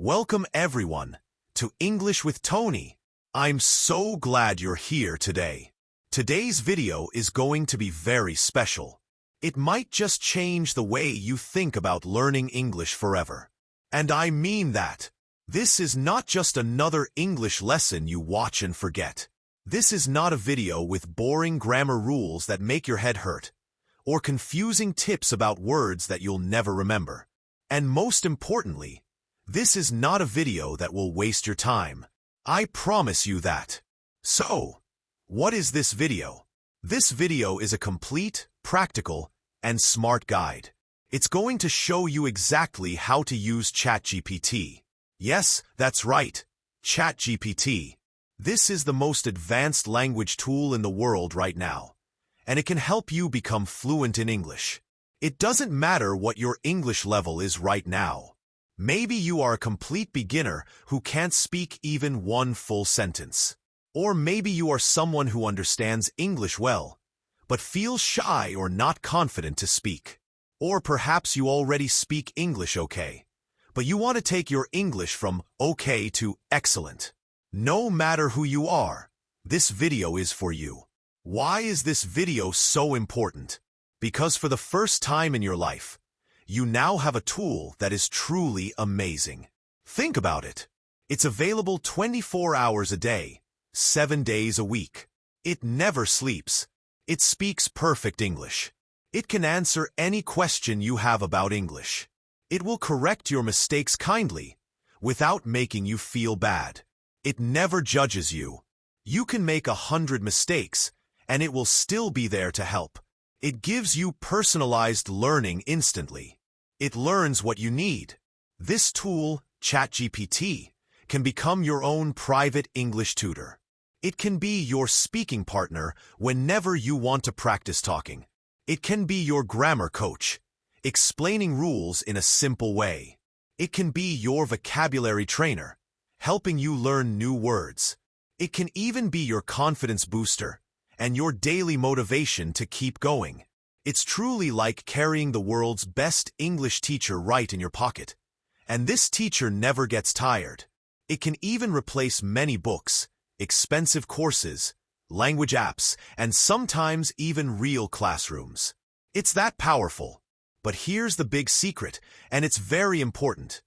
Welcome everyone to English with Tony. I'm so glad you're here today. Today's video is going to be very special. It might just change the way you think about learning English forever. And I mean that. This is not just another English lesson you watch and forget. This is not a video with boring grammar rules that make your head hurt, or confusing tips about words that you'll never remember. And most importantly, this is not a video that will waste your time. I promise you that. So, what is this video? This video is a complete, practical, and smart guide. It's going to show you exactly how to use ChatGPT. Yes, that's right, ChatGPT. This is the most advanced language tool in the world right now, and it can help you become fluent in English. It doesn't matter what your English level is right now. Maybe you are a complete beginner who can't speak even one full sentence. Or maybe you are someone who understands English well, but feels shy or not confident to speak. Or perhaps you already speak English okay, but you want to take your English from okay to excellent. No matter who you are, this video is for you. Why is this video so important? Because for the first time in your life, you now have a tool that is truly amazing. Think about it. It's available 24 hours a day, 7 days a week. It never sleeps. It speaks perfect English. It can answer any question you have about English. It will correct your mistakes kindly, without making you feel bad. It never judges you. You can make 100 mistakes, and it will still be there to help. It gives you personalized learning instantly. It learns what you need. This tool, ChatGPT, can become your own private English tutor. It can be your speaking partner whenever you want to practice talking. It can be your grammar coach, explaining rules in a simple way. It can be your vocabulary trainer, helping you learn new words. It can even be your confidence booster and your daily motivation to keep going. It's truly like carrying the world's best English teacher right in your pocket. And this teacher never gets tired. It can even replace many books, expensive courses, language apps, and sometimes even real classrooms. It's that powerful. But here's the big secret, and it's very important.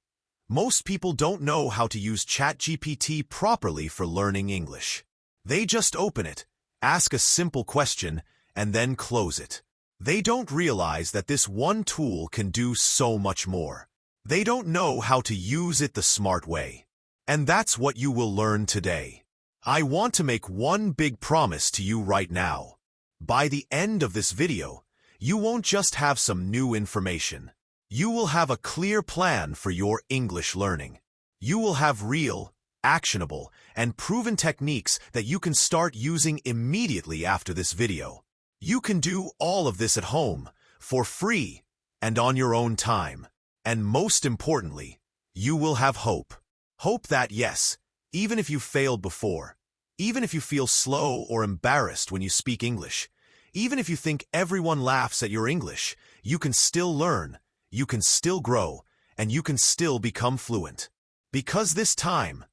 Most people don't know how to use ChatGPT properly for learning English. They just open it, ask a simple question, and then close it. They don't realize that this one tool can do so much more. They don't know how to use it the smart way. And that's what you will learn today. I want to make one big promise to you right now. By the end of this video, you won't just have some new information. You will have a clear plan for your English learning. You will have real, actionable, and proven techniques that you can start using immediately after this video. You can do all of this at home, for free, and on your own time. And most importantly, you will have hope. Hope that yes, even if you failed before, even if you feel slow or embarrassed when you speak English, even if you think everyone laughs at your English, you can still learn, you can still grow, and you can still become fluent. Because this time,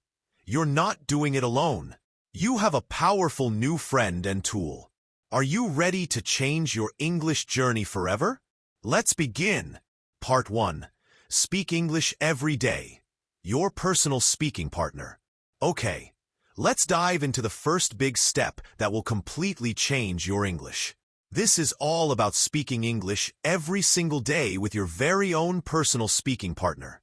you're not doing it alone. You have a powerful new friend and tool. Are you ready to change your English journey forever? Let's begin. Part 1. Speak English every day. Your personal speaking partner. Okay, let's dive into the first big step that will completely change your English. This is all about speaking English every single day with your very own personal speaking partner.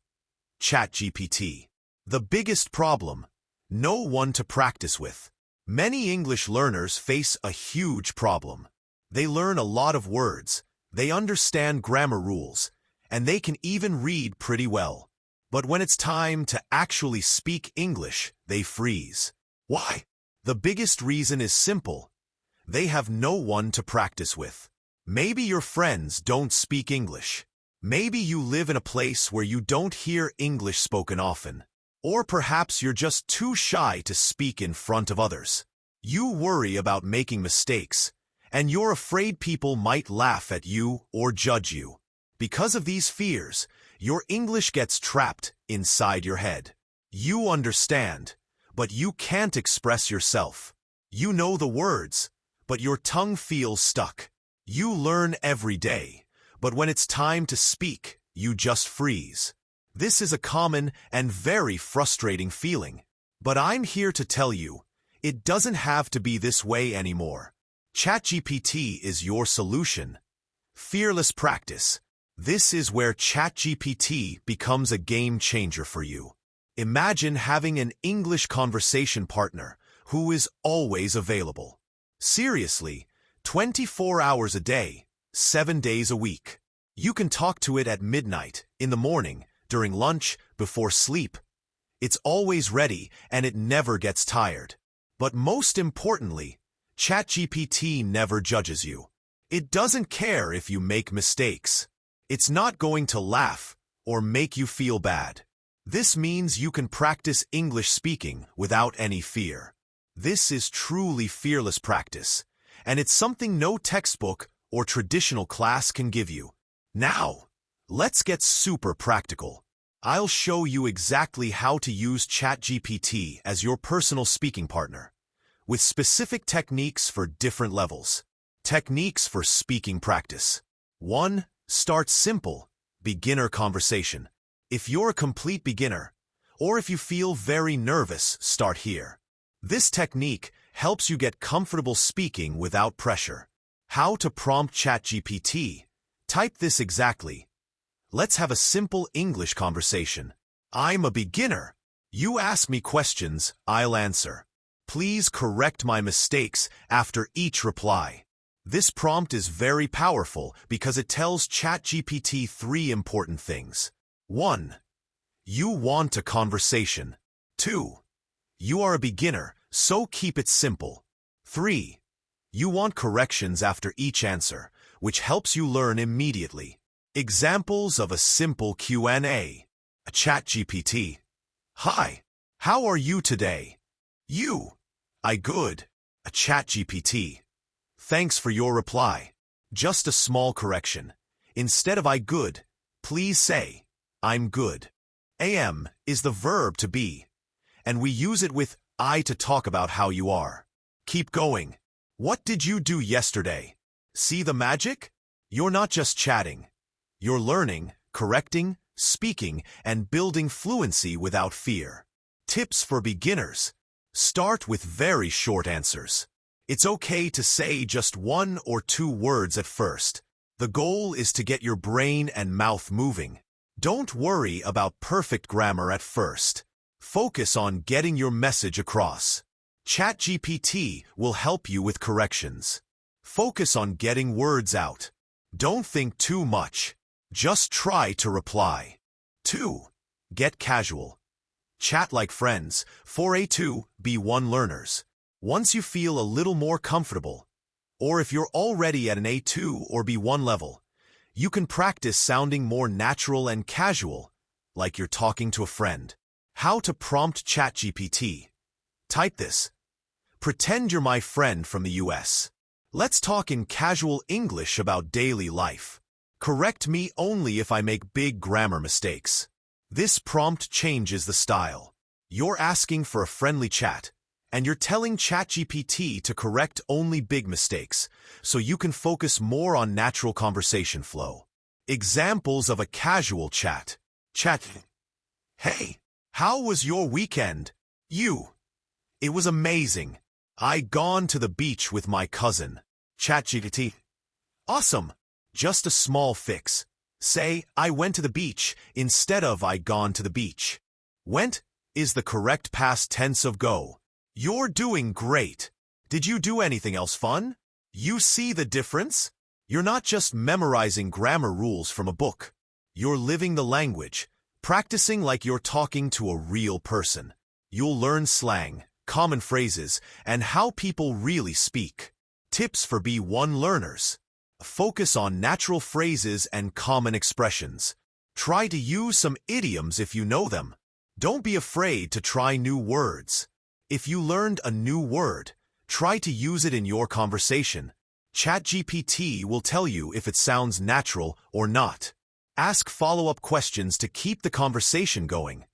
ChatGPT. The biggest problem: no one to practice with. Many English learners face a huge problem. They learn a lot of words, they understand grammar rules, and they can even read pretty well. But when it's time to actually speak English, they freeze. Why? The biggest reason is simple. They have no one to practice with. Maybe your friends don't speak English. Maybe you live in a place where you don't hear English spoken often. Or perhaps you're just too shy to speak in front of others. You worry about making mistakes, and you're afraid people might laugh at you or judge you. Because of these fears, your English gets trapped inside your head. You understand, but you can't express yourself. You know the words, but your tongue feels stuck. You learn every day, but when it's time to speak, you just freeze. This is a common and very frustrating feeling. But I'm here to tell you, it doesn't have to be this way anymore. ChatGPT is your solution. Fearless practice. This is where ChatGPT becomes a game changer for you. Imagine having an English conversation partner who is always available. Seriously, 24 hours a day, 7 days a week. You can talk to it at midnight, in the morning, during lunch, before sleep. It's always ready and it never gets tired. But most importantly, ChatGPT never judges you. It doesn't care if you make mistakes. It's not going to laugh or make you feel bad. This means you can practice English speaking without any fear. This is truly fearless practice, and it's something no textbook or traditional class can give you. Now, let's get super practical. I'll show you exactly how to use ChatGPT as your personal speaking partner, with specific techniques for different levels. Techniques for speaking practice. 1. Start simple, beginner conversation. If you're a complete beginner, or if you feel very nervous, start here. This technique helps you get comfortable speaking without pressure. How to prompt ChatGPT. Type this exactly. Let's have a simple English conversation. I'm a beginner. You ask me questions, I'll answer. Please correct my mistakes after each reply. This prompt is very powerful because it tells ChatGPT 3 important things. 1. You want a conversation. 2. You are a beginner, so keep it simple. 3. You want corrections after each answer, which helps you learn immediately. Examples of a simple Q&A. A ChatGPT. Hi, how are you today? You. I good. A ChatGPT. Thanks for your reply. Just a small correction. Instead of I good, please say, I'm good. Am is the verb to be, and we use it with I to talk about how you are. Keep going. What did you do yesterday? See the magic? You're not just chatting. You're learning, correcting, speaking, and building fluency without fear. Tips for beginners. Start with very short answers. It's okay to say just 1 or 2 words at first. The goal is to get your brain and mouth moving. Don't worry about perfect grammar at first. Focus on getting your message across. ChatGPT will help you with corrections. Focus on getting words out. Don't think too much. Just try to reply. 2. Get casual. Chat like friends for A2, B1 learners. Once you feel a little more comfortable, or if you're already at an A2 or B1 level, you can practice sounding more natural and casual, like you're talking to a friend. How to prompt ChatGPT. Type this. Pretend you're my friend from the US. Let's talk in casual English about daily life. Correct me only if I make big grammar mistakes. This prompt changes the style. You're asking for a friendly chat, and you're telling ChatGPT to correct only big mistakes, so you can focus more on natural conversation flow. Examples of a casual chat. Chat. Hey, how was your weekend? You. It was amazing. I gone to the beach with my cousin. ChatGPT. Awesome. Just a small fix. Say, I went to the beach instead of I gone to the beach. Went is the correct past tense of go. You're doing great. Did you do anything else fun? You see the difference? You're not just memorizing grammar rules from a book. You're living the language, practicing like you're talking to a real person. You'll learn slang, common phrases, and how people really speak. Tips for B1 learners. Focus on natural phrases and common expressions. Try to use some idioms if you know them. Don't be afraid to try new words. If you learned a new word, try to use it in your conversation. ChatGPT will tell you if it sounds natural or not. Ask follow-up questions to keep the conversation going,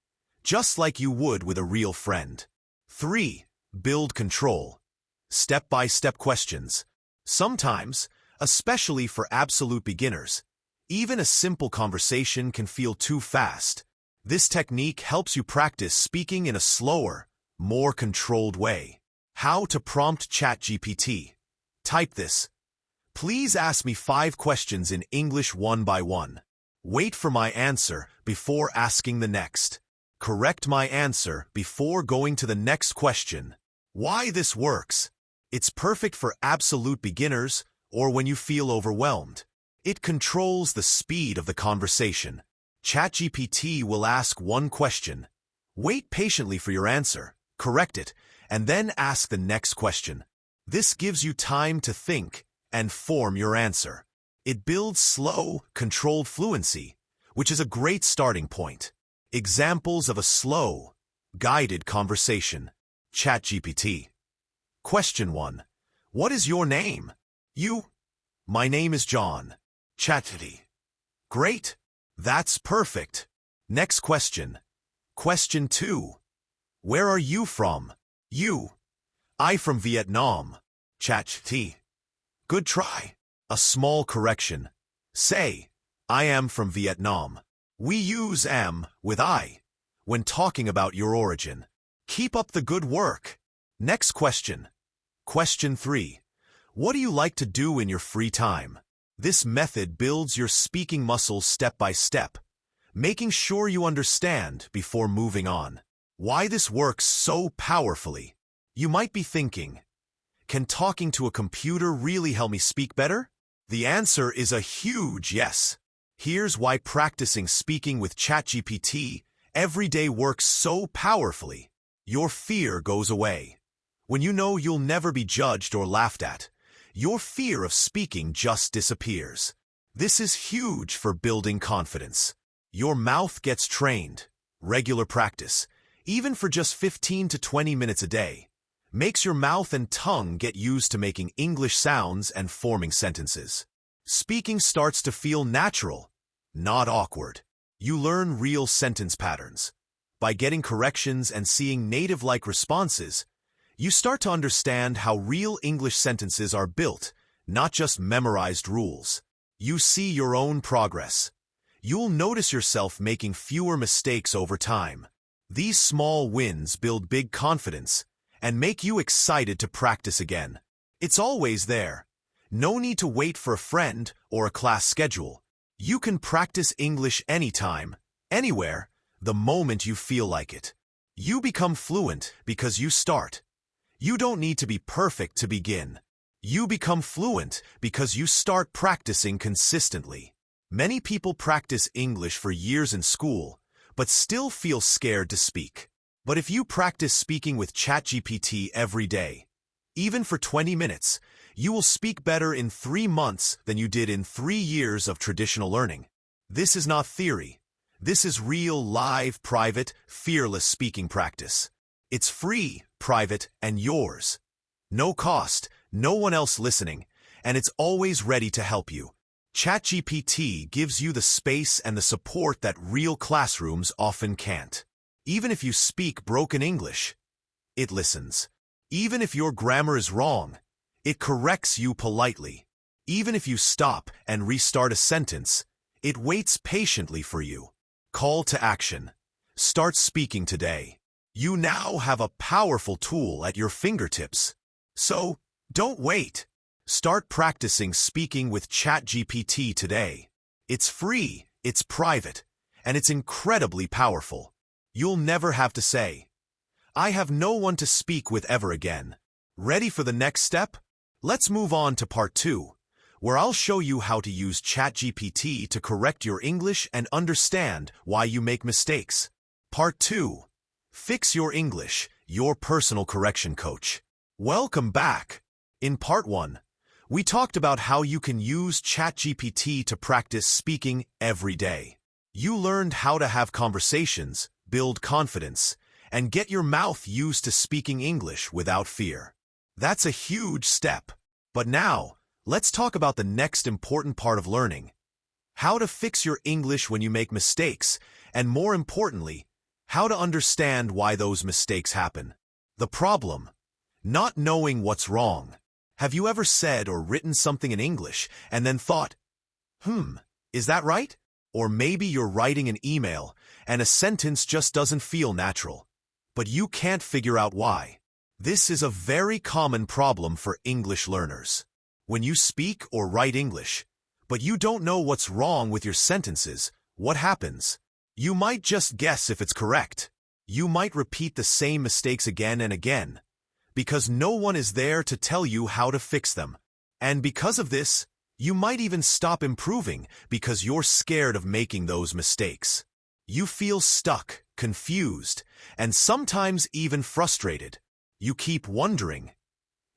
just like you would with a real friend. 3. Build control. Step-by-step questions. Sometimes, especially for absolute beginners, even a simple conversation can feel too fast. This technique helps you practice speaking in a slower, more controlled way. How to prompt ChatGPT. Type this. Please ask me 5 questions in English one by one. Wait for my answer before asking the next. Correct my answer before going to the next question. Why this works? It's perfect for absolute beginners or when you feel overwhelmed. It controls the speed of the conversation. ChatGPT will ask one question. Wait patiently for your answer, correct it, and then ask the next question. This gives you time to think and form your answer. It builds slow, controlled fluency, which is a great starting point. Examples of a slow, guided conversation. ChatGPT. Question 1. What is your name? You. My name is John. ChatGPT. Great. That's perfect. Next question. Question 2. Where are you from? You. I from Vietnam. ChatGPT. Good try. A small correction. Say, I am from Vietnam. We use am with I when talking about your origin. Keep up the good work. Next question. Question 3. What do you like to do in your free time? This method builds your speaking muscles step by step, making sure you understand before moving on. Why this works so powerfully? You might be thinking, can talking to a computer really help me speak better? The answer is a huge yes. Here's why practicing speaking with ChatGPT every day works so powerfully. Your fear goes away. When you know you'll never be judged or laughed at, your fear of speaking just disappears. This is huge for building confidence. Your mouth gets trained. Regular practice, even for just 15 to 20 minutes a day, makes your mouth and tongue get used to making English sounds and forming sentences. Speaking starts to feel natural, not awkward. You learn real sentence patterns. By getting corrections and seeing native-like responses, you start to understand how real English sentences are built, not just memorized rules. You see your own progress. You'll notice yourself making fewer mistakes over time. These small wins build big confidence and make you excited to practice again. It's always there. No need to wait for a friend or a class schedule. You can practice English anytime, anywhere, the moment you feel like it. You become fluent because you start. You don't need to be perfect to begin. You become fluent because you start practicing consistently. Many people practice English for years in school, but still feel scared to speak. But if you practice speaking with ChatGPT every day, even for 20 minutes, you will speak better in 3 months than you did in 3 years of traditional learning. This is not theory. This is real, live, private, fearless speaking practice. It's free, private, and yours. No cost, no one else listening, and it's always ready to help you. ChatGPT gives you the space and the support that real classrooms often can't. Even if you speak broken English, it listens. Even if your grammar is wrong, it corrects you politely. Even if you stop and restart a sentence, it waits patiently for you. Call to action. Start speaking today. You now have a powerful tool at your fingertips. So, don't wait. Start practicing speaking with ChatGPT today. It's free, it's private, and it's incredibly powerful. You'll never have to say, I have no one to speak with ever again. Ready for the next step? Let's move on to part 2, where I'll show you how to use ChatGPT to correct your English and understand why you make mistakes. Part 2. Fix Your English, your personal correction coach. Welcome back. In part 1, we talked about how you can use ChatGPT to practice speaking every day. You learned how to have conversations, build confidence, and get your mouth used to speaking English without fear. That's a huge step. But now, let's talk about the next important part of learning: how to fix your English when you make mistakes, and more importantly, how to understand why those mistakes happen. The problem: not knowing what's wrong. Have you ever said or written something in English and then thought, is that right? Or maybe you're writing an email and a sentence just doesn't feel natural, but you can't figure out why. This is a very common problem for English learners. When you speak or write English, but you don't know what's wrong with your sentences, what happens? You might just guess if it's correct. You might repeat the same mistakes again and again, because no one is there to tell you how to fix them. And because of this, you might even stop improving because you're scared of making those mistakes. You feel stuck, confused, and sometimes even frustrated. You keep wondering,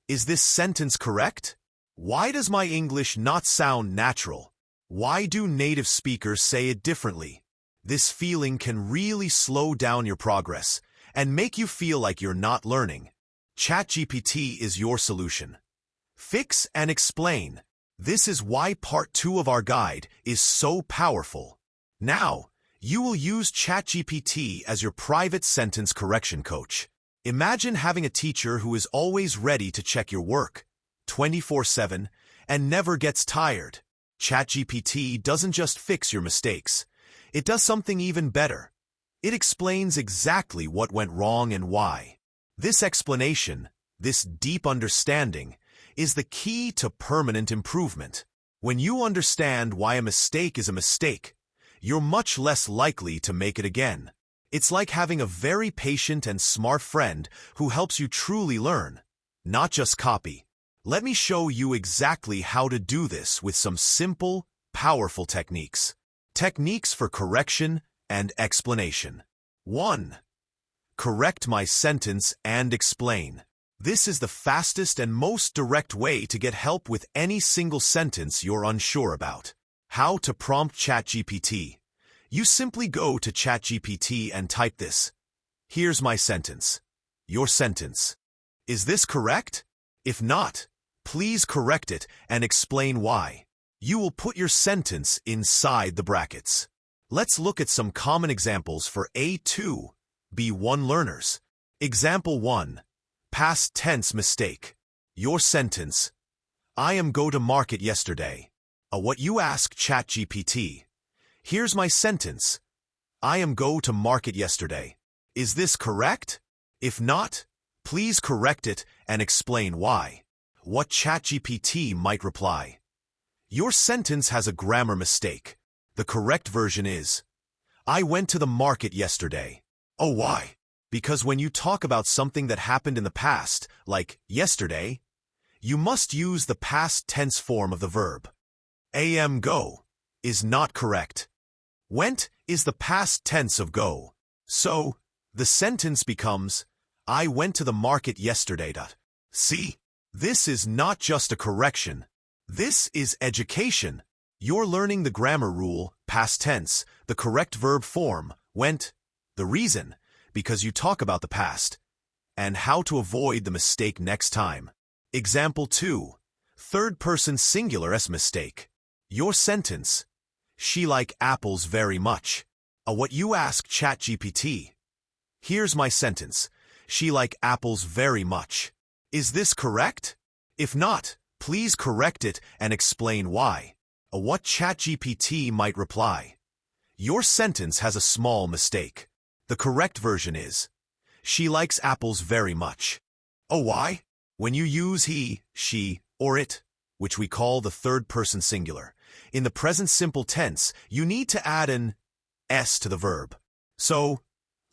is this sentence correct? Why does my English not sound natural? Why do native speakers say it differently? This feeling can really slow down your progress and make you feel like you're not learning. ChatGPT is your solution. Fix and explain. This is why part 2 of our guide is so powerful. Now, you will use ChatGPT as your private sentence correction coach. Imagine having a teacher who is always ready to check your work, 24/7, and never gets tired. ChatGPT doesn't just fix your mistakes. It does something even better. It explains exactly what went wrong and why. This explanation, this deep understanding, is the key to permanent improvement. When you understand why a mistake is a mistake, you're much less likely to make it again. It's like having a very patient and smart friend who helps you truly learn, not just copy. Let me show you exactly how to do this with some simple, powerful techniques. Techniques for correction and explanation. 1. Correct my sentence and explain. This is the fastest and most direct way to get help with any single sentence you're unsure about. How to prompt ChatGPT. You simply go to ChatGPT and type this. Here's my sentence. Your sentence. Is this correct? If not, please correct it and explain why. You will put your sentence inside the brackets. Let's look at some common examples for A2, B1 learners. Example 1. Past tense mistake. Your sentence. I am go to market yesterday. What you ask ChatGPT. Here's my sentence. I am go to market yesterday. Is this correct? If not, please correct it and explain why. What ChatGPT might reply. Your sentence has a grammar mistake. The correct version is, I went to the market yesterday. Oh, why? Because when you talk about something that happened in the past, like yesterday, you must use the past tense form of the verb. Am go is not correct. Went is the past tense of go. So, the sentence becomes, I went to the market yesterday. See, this is not just a correction. This is education. You're learning the grammar rule, past tense, the correct verb form, went, the reason, because you talk about the past, and how to avoid the mistake next time. Example 2. Third person singular s mistake. Your sentence. She like apples very much. What you ask ChatGPT. Here's my sentence. She like apples very much. Is this correct? If not, please correct it and explain why. What ChatGPT might reply. Your sentence has a small mistake. The correct version is, she likes apples very much. Why? When you use he, she, or it, which we call the third person singular, in the present simple tense, you need to add an s to the verb. So,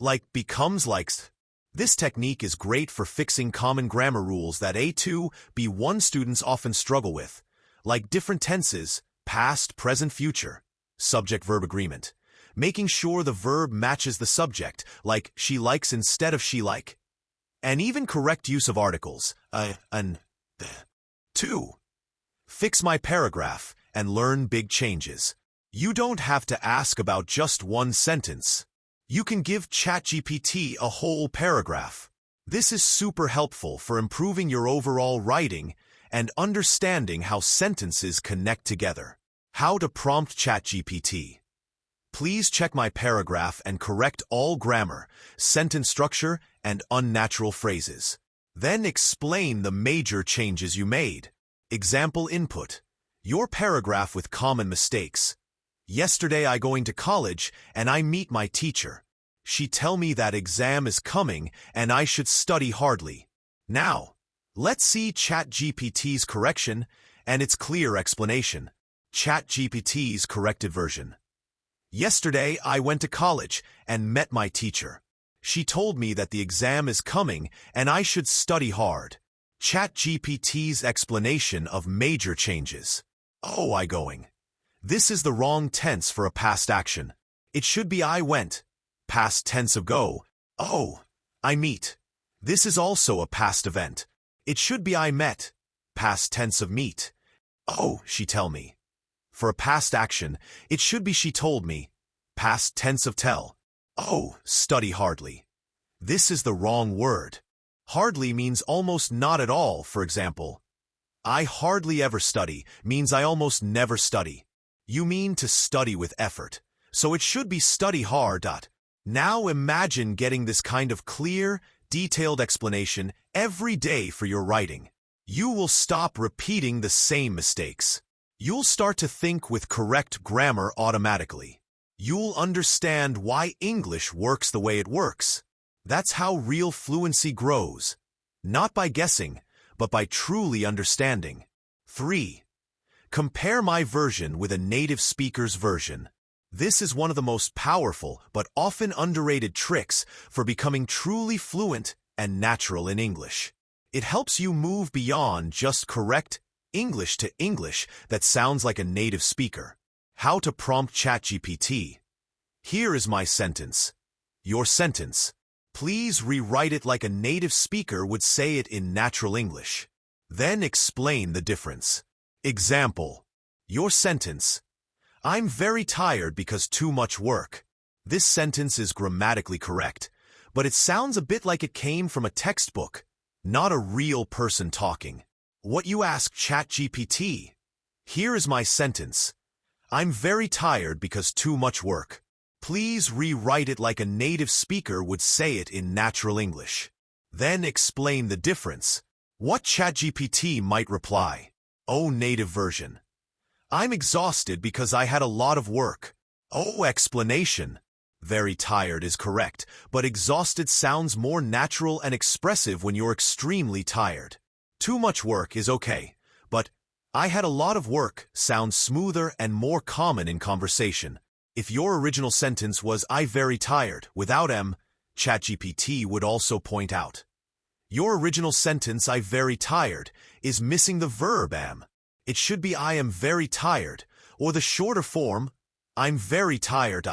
like becomes likes. This technique is great for fixing common grammar rules that A2, B1 students often struggle with, like different tenses, past, present, future, subject-verb agreement, making sure the verb matches the subject, like she likes instead of she like, and even correct use of articles, an, the. 2. Fix my paragraph and learn big changes. You don't have to ask about just one sentence. You can give ChatGPT a whole paragraph. This is super helpful for improving your overall writing and understanding how sentences connect together. How to prompt ChatGPT. Please check my paragraph and correct all grammar, sentence structure, and unnatural phrases. Then explain the major changes you made. Example input. Your paragraph with common mistakes. Yesterday I going to college and I meet my teacher. She tell me that exam is coming and I should study hardly. Now, let's see ChatGPT's correction and its clear explanation. ChatGPT's corrected version. Yesterday I went to college and met my teacher. She told me that the exam is coming and I should study hard. ChatGPT's explanation of major changes. Oh, I going. This is the wrong tense for a past action. It should be I went. Past tense of go. Oh, I meet. This is also a past event. It should be I met. Past tense of meet. Oh, she tell me. For a past action, it should be she told me. Past tense of tell. Oh, study hardly. This is the wrong word. Hardly means almost not at all. For example, I hardly ever study means I almost never study. You mean to study with effort, so it should be study hard. Now imagine getting this kind of clear, detailed explanation every day for your writing. You will stop repeating the same mistakes. You'll start to think with correct grammar automatically. You'll understand why English works the way it works. That's how real fluency grows. Not by guessing, but by truly understanding. 3. Compare my version with a native speaker's version. This is one of the most powerful but often underrated tricks for becoming truly fluent and natural in English. It helps you move beyond just correct English to English that sounds like a native speaker. How to prompt ChatGPT. Here is my sentence. Your sentence. Please rewrite it like a native speaker would say it in natural English. Then explain the difference. Example. Your sentence. I'm very tired because too much work. This sentence is grammatically correct, but it sounds a bit like it came from a textbook, not a real person talking. What you ask ChatGPT. Here is my sentence. I'm very tired because too much work. Please rewrite it like a native speaker would say it in natural English. Then explain the difference. What ChatGPT might reply. Oh, native version. I'm exhausted because I had a lot of work. Oh, explanation. Very tired is correct, but exhausted sounds more natural and expressive when you're extremely tired. Too much work is okay, but I had a lot of work sounds smoother and more common in conversation. If your original sentence was I very tired without M, ChatGPT would also point out. Your original sentence I very tired is missing the verb am. It should be I am very tired, or the shorter form, I'm very tired.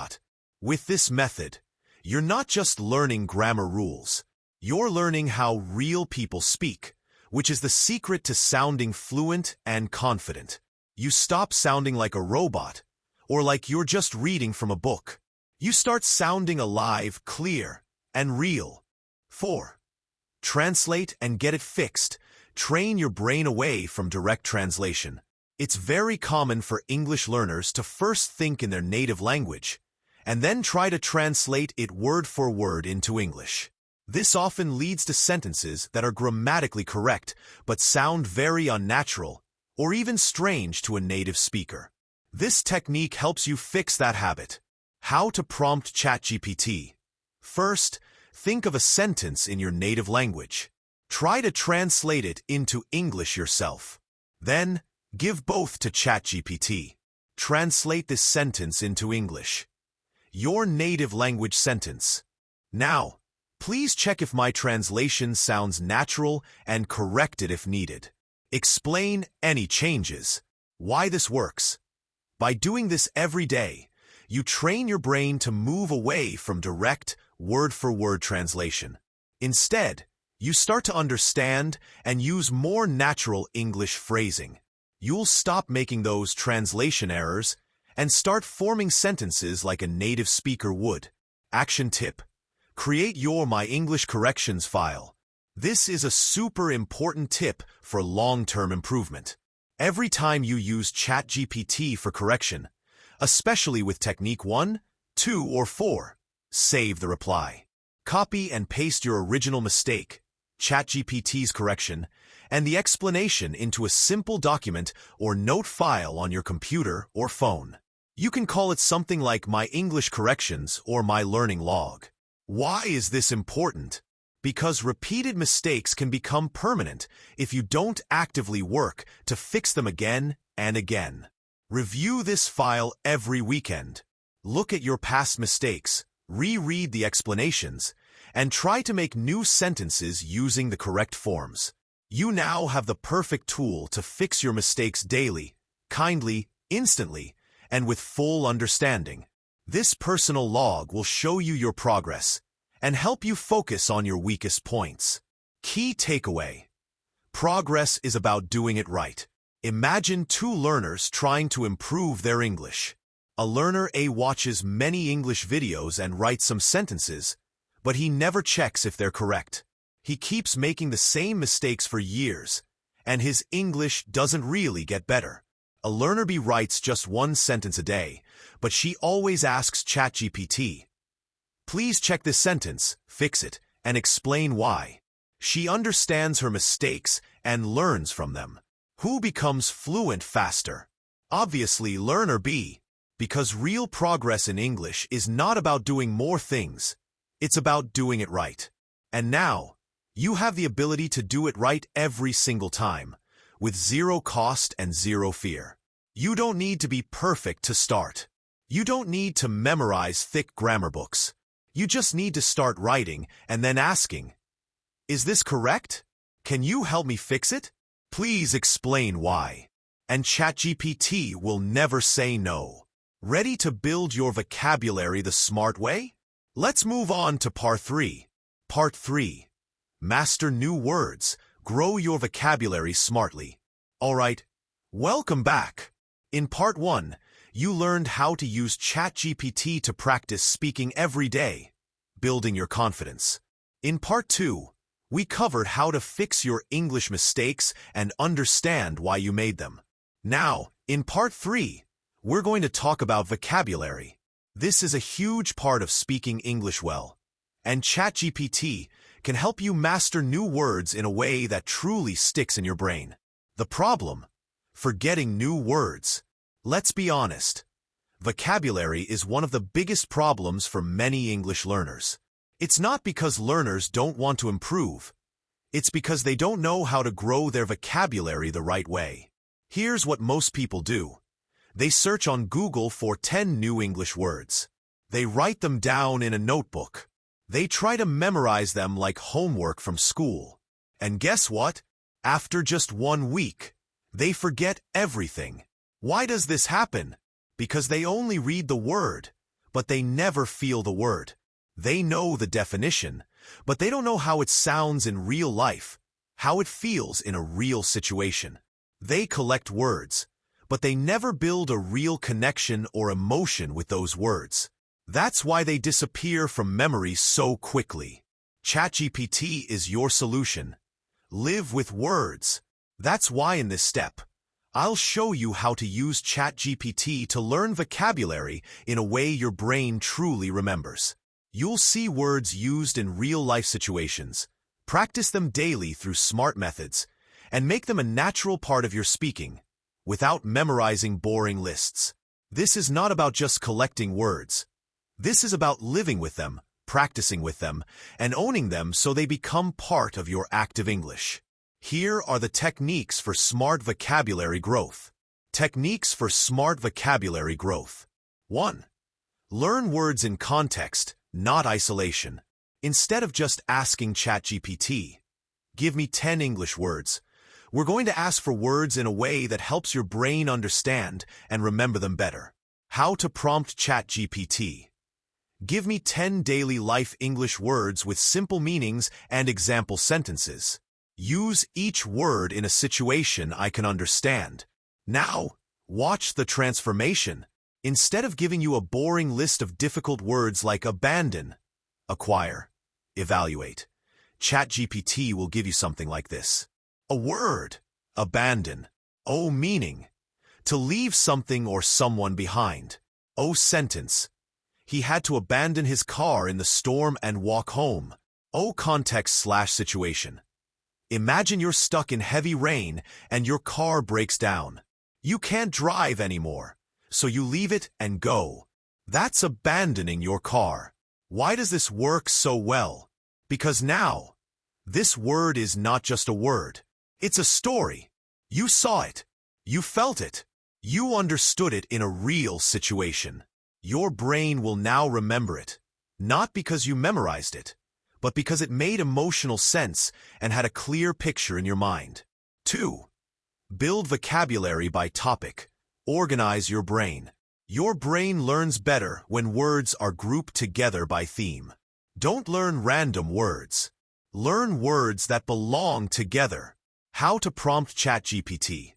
With this method, you're not just learning grammar rules. You're learning how real people speak, which is the secret to sounding fluent and confident. You stop sounding like a robot, or like you're just reading from a book. You start sounding alive, clear, and real. 4. Translate and get it fixed. Train your brain away from direct translation. It's very common for English learners to first think in their native language, and then try to translate it word for word into English. This often leads to sentences that are grammatically correct, but sound very unnatural, or even strange to a native speaker. This technique helps you fix that habit. How to prompt ChatGPT. First, think of a sentence in your native language. Try to translate it into English yourself. Then, give both to ChatGPT. Translate this sentence into English. Your native language sentence. Now, please check if my translation sounds natural and correct it if needed. Explain any changes. Why this works. By doing this every day, you train your brain to move away from direct, word-for-word translation. Instead, you start to understand and use more natural English phrasing. You'll stop making those translation errors and start forming sentences like a native speaker would. Action tip. Create your My English Corrections file. This is a super important tip for long-term improvement. Every time you use ChatGPT for correction, especially with technique 1, 2, or 4, save the reply. Copy and paste your original mistake, ChatGPT's correction, and the explanation into a simple document or note file on your computer or phone. You can call it something like My English Corrections or My Learning Log. Why is this important? Because repeated mistakes can become permanent if you don't actively work to fix them again and again. Review this file every weekend. Look at your past mistakes, reread the explanations, and try to make new sentences using the correct forms. You now have the perfect tool to fix your mistakes daily, kindly, instantly, and with full understanding. This personal log will show you your progress and help you focus on your weakest points. Key takeaway: progress is about doing it right. Imagine two learners trying to improve their English. A learner A watches many English videos and writes some sentences, but he never checks if they're correct. He keeps making the same mistakes for years, and his English doesn't really get better. A learner B writes just one sentence a day, but she always asks ChatGPT, "Please check this sentence, fix it, and explain why." She understands her mistakes and learns from them. Who becomes fluent faster? Obviously, learner B, because real progress in English is not about doing more things. It's about doing it right. And now, you have the ability to do it right every single time, with zero cost and zero fear. You don't need to be perfect to start. You don't need to memorize thick grammar books. You just need to start writing and then asking, "Is this correct? Can you help me fix it? Please explain why." And ChatGPT will never say no. Ready to build your vocabulary the smart way? Let's move on to Part 3. Part 3. Master new words. Grow your vocabulary smartly. Alright, welcome back. In Part 1, you learned how to use ChatGPT to practice speaking every day, building your confidence. In Part 2, we covered how to fix your English mistakes and understand why you made them. Now, in Part 3, we're going to talk about vocabulary. This is a huge part of speaking English well, and ChatGPT can help you master new words in a way that truly sticks in your brain. The problem? Forgetting new words. Let's be honest. Vocabulary is one of the biggest problems for many English learners. It's not because learners don't want to improve. It's because they don't know how to grow their vocabulary the right way. Here's what most people do. They search on Google for 10 new English words. They write them down in a notebook. They try to memorize them like homework from school. And guess what? After just 1 week, they forget everything. Why does this happen? Because they only read the word, but they never feel the word. They know the definition, but they don't know how it sounds in real life, how it feels in a real situation. They collect words, but they never build a real connection or emotion with those words. That's why they disappear from memory so quickly. ChatGPT is your solution. Live with words. That's why in this step, I'll show you how to use ChatGPT to learn vocabulary in a way your brain truly remembers. You'll see words used in real-life situations, practice them daily through smart methods, and make them a natural part of your speaking, without memorizing boring lists. This is not about just collecting words. This is about living with them, practicing with them, and owning them so they become part of your active English. Here are the techniques for smart vocabulary growth. Techniques for smart vocabulary growth. 1. Learn words in context, not isolation. Instead of just asking ChatGPT, "Give me 10 English words," we're going to ask for words in a way that helps your brain understand and remember them better. How to prompt ChatGPT. Give me 10 daily life English words with simple meanings and example sentences. Use each word in a situation I can understand. Now, watch the transformation. Instead of giving you a boring list of difficult words like abandon, acquire, evaluate, ChatGPT will give you something like this. A word, abandon. O meaning. To leave something or someone behind. O sentence. He had to abandon his car in the storm and walk home. O context/situation. Imagine you're stuck in heavy rain and your car breaks down. You can't drive anymore, so you leave it and go. That's abandoning your car. Why does this work so well? Because now, this word is not just a word. It's a story. You saw it. You felt it. You understood it in a real situation. Your brain will now remember it, not because you memorized it, but because it made emotional sense and had a clear picture in your mind. 2. Build vocabulary by topic. Organize your brain. Your brain learns better when words are grouped together by theme. Don't learn random words. Learn words that belong together. How to prompt ChatGPT.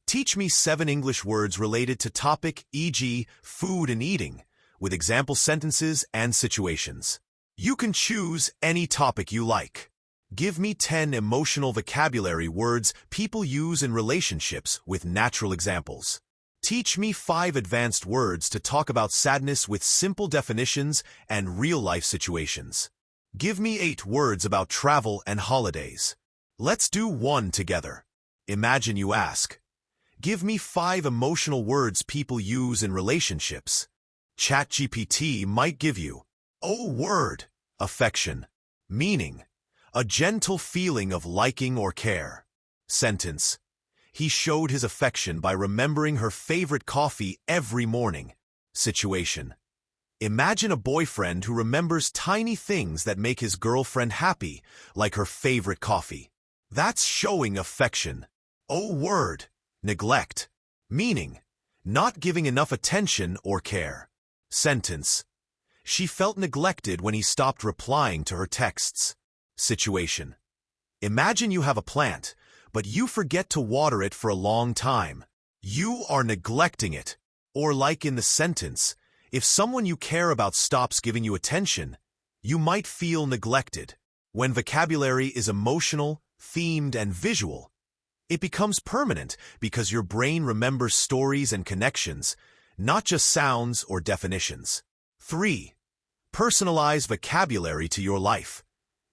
Teach me 7 English words related to topic, e.g., food and eating, with example sentences and situations. You can choose any topic you like. Give me 10 emotional vocabulary words people use in relationships with natural examples. Teach me 5 advanced words to talk about sadness with simple definitions and real-life situations. Give me 8 words about travel and holidays. Let's do one together. Imagine you ask, give me 5 emotional words people use in relationships. ChatGPT might give you, O word, affection, meaning, a gentle feeling of liking or care. Sentence, he showed his affection by remembering her favorite coffee every morning. Situation, imagine a boyfriend who remembers tiny things that make his girlfriend happy, like her favorite coffee. That's showing affection. O word, neglect, meaning, not giving enough attention or care. Sentence, she felt neglected when he stopped replying to her texts. Situation, imagine you have a plant, but you forget to water it for a long time. You are neglecting it. Or like in the sentence, if someone you care about stops giving you attention, you might feel neglected. When vocabulary is emotional, themed, and visual, it becomes permanent because your brain remembers stories and connections, not just sounds or definitions. 3. Personalize vocabulary to your life.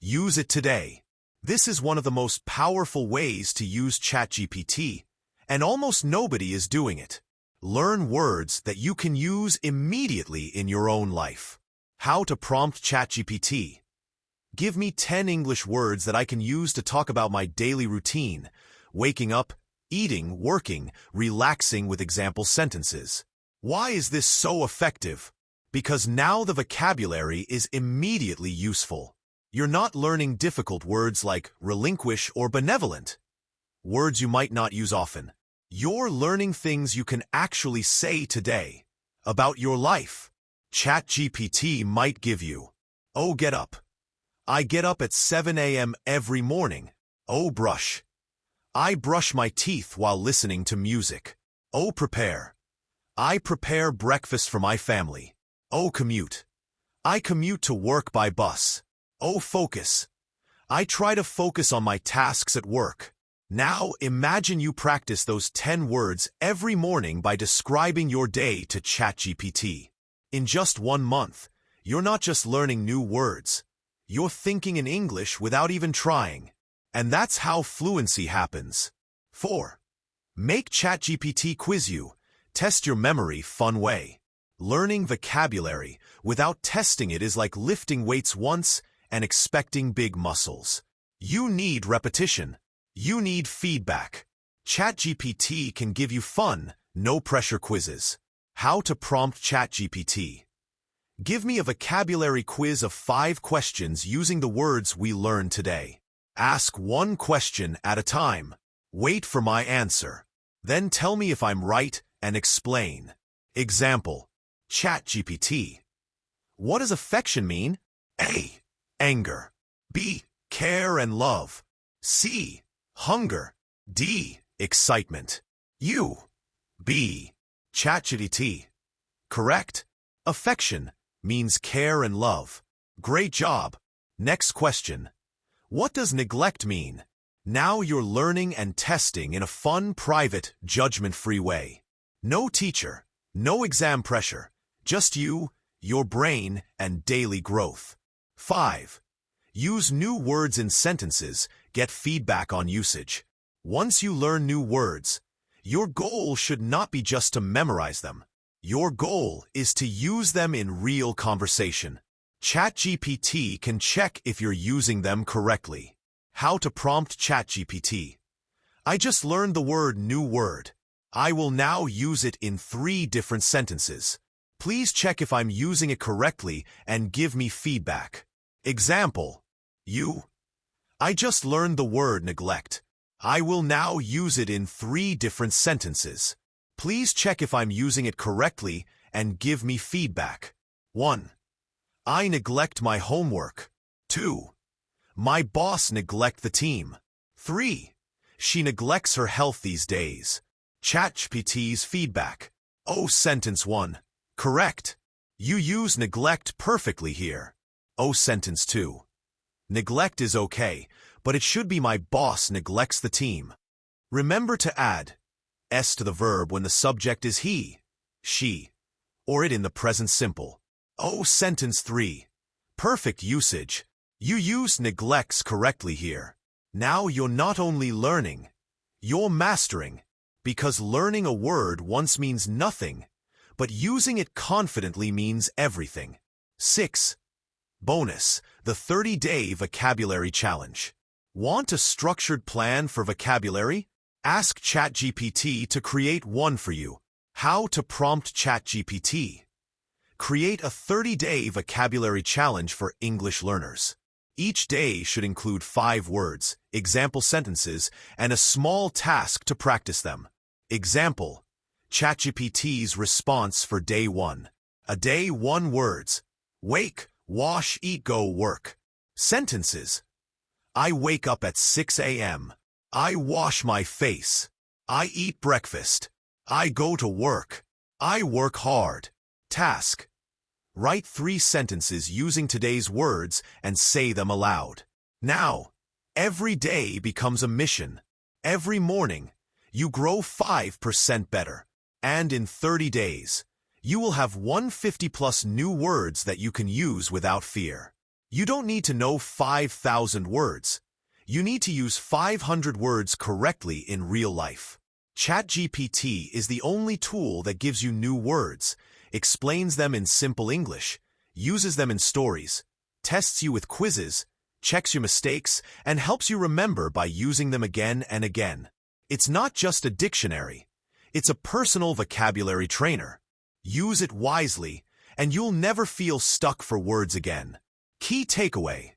Use it today. This is one of the most powerful ways to use ChatGPT, and almost nobody is doing it. Learn words that you can use immediately in your own life. How to prompt ChatGPT. Give me 10 English words that I can use to talk about my daily routine, waking up, eating, working, relaxing with example sentences. Why is this so effective? Because now the vocabulary is immediately useful. You're not learning difficult words like relinquish or benevolent, words you might not use often. You're learning things you can actually say today about your life. ChatGPT might give you, oh, get up. I get up at 7 a.m. every morning. Oh, brush. I brush my teeth while listening to music. Oh, prepare. I prepare breakfast for my family. Oh, commute. I commute to work by bus. Oh, focus. I try to focus on my tasks at work. Now, imagine you practice those 10 words every morning by describing your day to ChatGPT. In just 1 month, you're not just learning new words. You're thinking in English without even trying. And that's how fluency happens. 4. Make ChatGPT quiz you. Test your memory fun way. Learning vocabulary without testing it is like lifting weights once and expecting big muscles. You need repetition. You need feedback. ChatGPT can give you fun, no-pressure quizzes. How to prompt ChatGPT. Give me a vocabulary quiz of 5 questions using the words we learned today. Ask 1 question at a time. Wait for my answer. Then tell me if I'm right and explain. Example. ChatGPT. What does affection mean? A. Anger. B. Care and love. C. Hunger. D. Excitement. U. B. ChatGPT. Correct. Affection means care and love. Great job. Next question. What does neglect mean? Now you're learning and testing in a fun, private, judgment-free way. No teacher, no exam pressure, just you, your brain, and daily growth. 5. Use new words in sentences, get feedback on usage. Once you learn new words, your goal should not be just to memorize them. Your goal is to use them in real conversation. ChatGPT can check if you're using them correctly. How to prompt ChatGPT. I just learned the word new word. I will now use it in 3 different sentences. Please check if I'm using it correctly and give me feedback. Example. I just learned the word neglect. I will now use it in 3 different sentences. Please check if I'm using it correctly and give me feedback. 1. I neglect my homework. 2. My boss neglect the team. 3. She neglects her health these days. ChatGPT's feedback. Sentence 1. Correct. You use neglect perfectly here. Sentence 2. Neglect is okay, but it should be my boss neglects the team. Remember to add s to the verb when the subject is he, she, or it in the present simple. Sentence 3. Perfect usage. You use neglects correctly here. Now you're not only learning, you're mastering, because learning a word once means nothing, but using it confidently means everything. 6. Bonus, the 30-day vocabulary challenge. Want a structured plan for vocabulary? Ask ChatGPT to create one for you. How to prompt ChatGPT. Create a 30-day vocabulary challenge for English learners. Each day should include 5 words, example sentences, and a small task to practice them. Example, ChatGPT's response for day 1. A day 1 words. Wake, wash, eat, go, work. Sentences. I wake up at 6 a.m. I wash my face. I eat breakfast. I go to work. I work hard. Task. Write 3 sentences using today's words and say them aloud. Now, every day becomes a mission. Every morning, you grow 5% better. And in 30 days, you will have 150+ new words that you can use without fear. You don't need to know 5,000 words. You need to use 500 words correctly in real life. ChatGPT is the only tool that gives you new words, explains them in simple English, uses them in stories, tests you with quizzes, checks your mistakes, and helps you remember by using them again and again. It's not just a dictionary. It's a personal vocabulary trainer. Use it wisely, and you'll never feel stuck for words again. Key takeaway.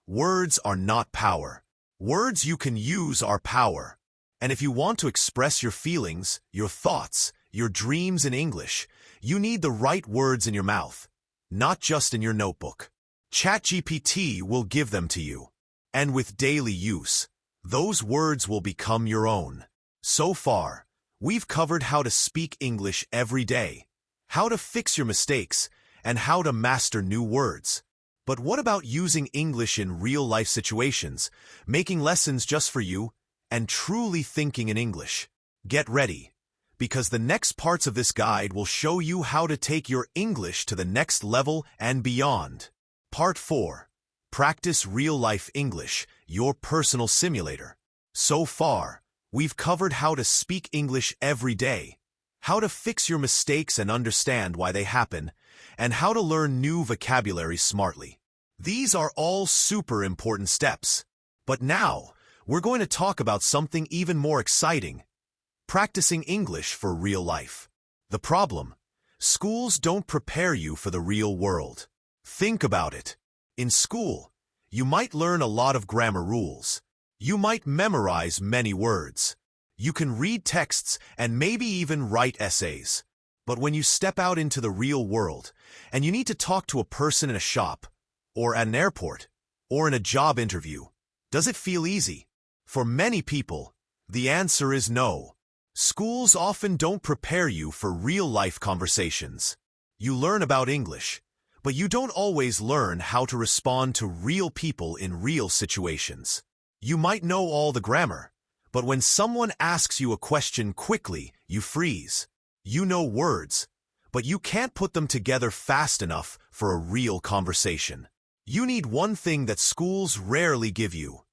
Words are not power. Words you can use are power. And if you want to express your feelings, your thoughts, your dreams in English, you need the right words in your mouth, not just in your notebook. ChatGPT will give them to you. And with daily use, those words will become your own. So far, we've covered how to speak English every day, how to fix your mistakes, and how to master new words. But what about using English in real-life situations, making lessons just for you, and truly thinking in English? Get ready, because the next parts of this guide will show you how to take your English to the next level and beyond. Part 4. Practice real-life English, your personal simulator. So far, we've covered how to speak English every day, how to fix your mistakes and understand why they happen, and how to learn new vocabulary smartly. These are all super important steps. But now, we're going to talk about something even more exciting. Practicing English for real life. The problem? Schools don't prepare you for the real world. Think about it. In school, you might learn a lot of grammar rules. You might memorize many words. You can read texts and maybe even write essays. But when you step out into the real world, and you need to talk to a person in a shop, or at an airport, or in a job interview, does it feel easy? For many people, the answer is no. Schools often don't prepare you for real-life conversations. You learn about English, but you don't always learn how to respond to real people in real situations. You might know all the grammar, but when someone asks you a question quickly, you freeze. You know words, but you can't put them together fast enough for a real conversation. You need one thing that schools rarely give you: